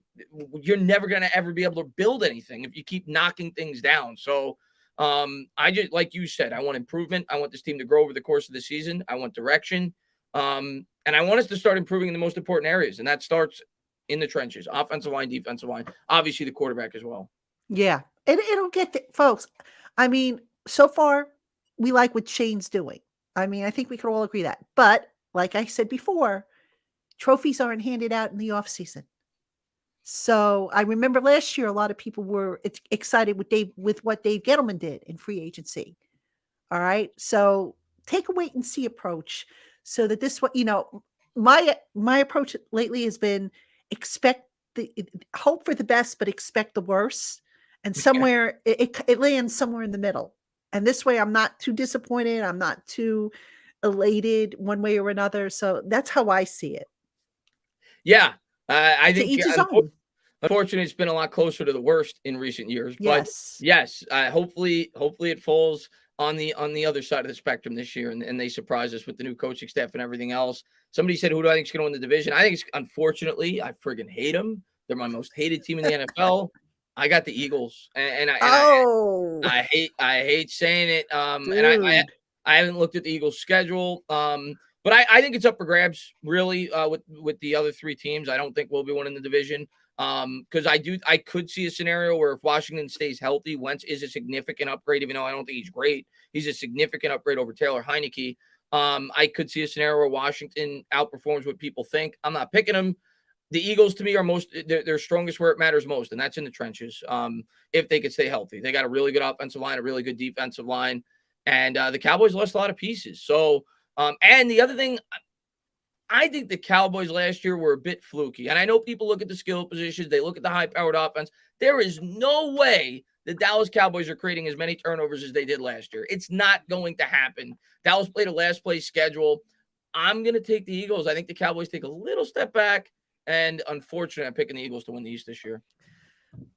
you're never gonna ever be able to build anything if you keep knocking things down. So I just like you said, I want improvement. I want this team to grow over the course of the season. I want direction. And I want us to start improving in the most important areas, and that starts in the trenches, offensive line, defensive line, obviously the quarterback as well. Yeah. And it'll folks. I mean, so far we like what Shane's doing. I mean, I think we could all agree that. But like I said before, trophies aren't handed out in the off season. So I remember last year, a lot of people were excited with what Dave Gettleman did in free agency. All right. So take a wait and see approach so that this, my approach lately has been expect hope for the best, but expect the worst. And somewhere it lands somewhere in the middle. And this way I'm not too disappointed. I'm not too elated one way or another. So that's how I see it. Yeah. I To think each his own. unfortunately, it's been a lot closer to the worst in recent years, but Yes. yes, hopefully it falls on the other side of the spectrum this year, and they surprise us with the new coaching staff and everything else. Somebody said, "Who do I think is going to win the division?" I think it's unfortunately, I friggin' hate them. They're my most hated team in the NFL. I got the Eagles, Oh, I hate saying it. And dude. I haven't looked at the Eagles' schedule. But I think it's up for grabs, really, with the other three teams. I don't think we'll be winning the division. Because I could see a scenario where if Washington stays healthy, Wentz is a significant upgrade, even though I don't think he's great. He's a significant upgrade over Taylor Heineke. I could see a scenario where Washington outperforms what people think. I'm not picking them. The Eagles, to me, are they're strongest where it matters most, and that's in the trenches. If they could stay healthy, they got a really good offensive line, a really good defensive line, and the Cowboys lost a lot of pieces. So, and the other thing, I think the Cowboys last year were a bit fluky. And I know people look at the skill positions, they look at the high-powered offense. There is no way the Dallas Cowboys are creating as many turnovers as they did last year. It's not going to happen. Dallas played a last-place schedule. I'm going to take the Eagles. I think the Cowboys take a little step back. And unfortunately, I'm picking the Eagles to win the East this year.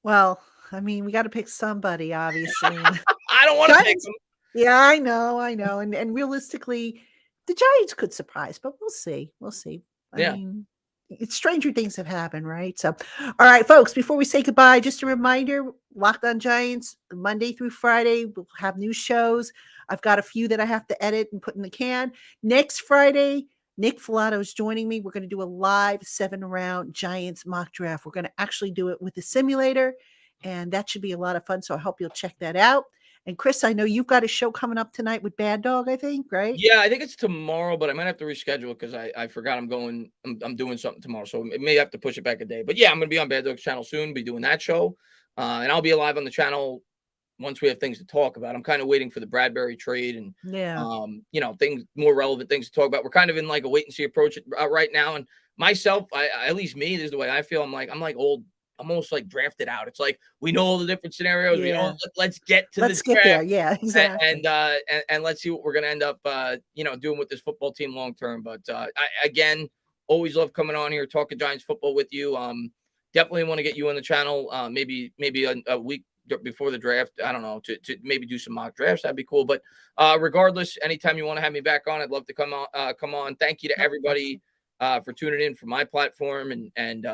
Well, I mean, we got to pick somebody, obviously. And I don't want to pick Giants, them. yeah, I know. And realistically, the Giants could surprise, but we'll see. We'll see. I Yeah. mean, it's stranger things have happened, right? So, all right, folks, before we say goodbye, just a reminder, LockedOn Giants, Monday through Friday, we'll have new shows. I've got a few that I have to edit and put in the can. Next Friday, Nick Filato is joining me. We're going to do a live 7-round Giants mock draft. We're going to actually do it with the simulator, and that should be a lot of fun. So I hope you'll check that out. And Chris, I know you've got a show coming up tonight with Bad Dog, I think, right? Yeah, I think it's tomorrow, but I might have to reschedule because I forgot I'm doing something tomorrow. So it may have to push it back a day. But yeah, I'm gonna be on Bad Dog's channel soon, be doing that show. And I'll be live on the channel once we have things to talk about. I'm kind of waiting for the Bradbury trade and Yeah. things more relevant things to talk about. We're kind of in like a wait and see approach right now. And myself, I at least me, this is the way I feel. I'm like old. I'm almost like drafted out. It's like we know all the different scenarios. We know Yeah. let's get to Let's the get there. draft Yeah, exactly. and let's see what we're gonna end up doing with this football team long term. But I again always love coming on here talking Giants football with you. Definitely want to get you on the channel. Maybe a week before the draft. I don't know, to maybe do some mock drafts. That'd be cool. But regardless, anytime you want to have me back on, I'd love to come on. Thank you to everybody for tuning in from my platform and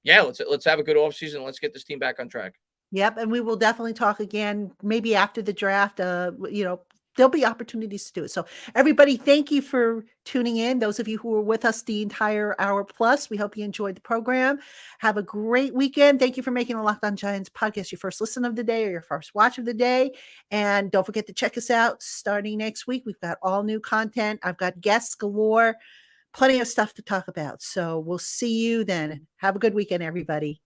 yeah, let's have a good offseason. Let's get this team back on track. Yep, and we will definitely talk again maybe after the draft. There'll be opportunities to do it. So everybody, thank you for tuning in. Those of you who were with us the entire hour plus, we hope you enjoyed the program. Have a great weekend. Thank you for making the Locked On Giants podcast your first listen of the day or your first watch of the day. And don't forget to check us out starting next week. We've got all new content. I've got guests galore. plenty of stuff to talk about. So we'll see you then. Have a good weekend, everybody.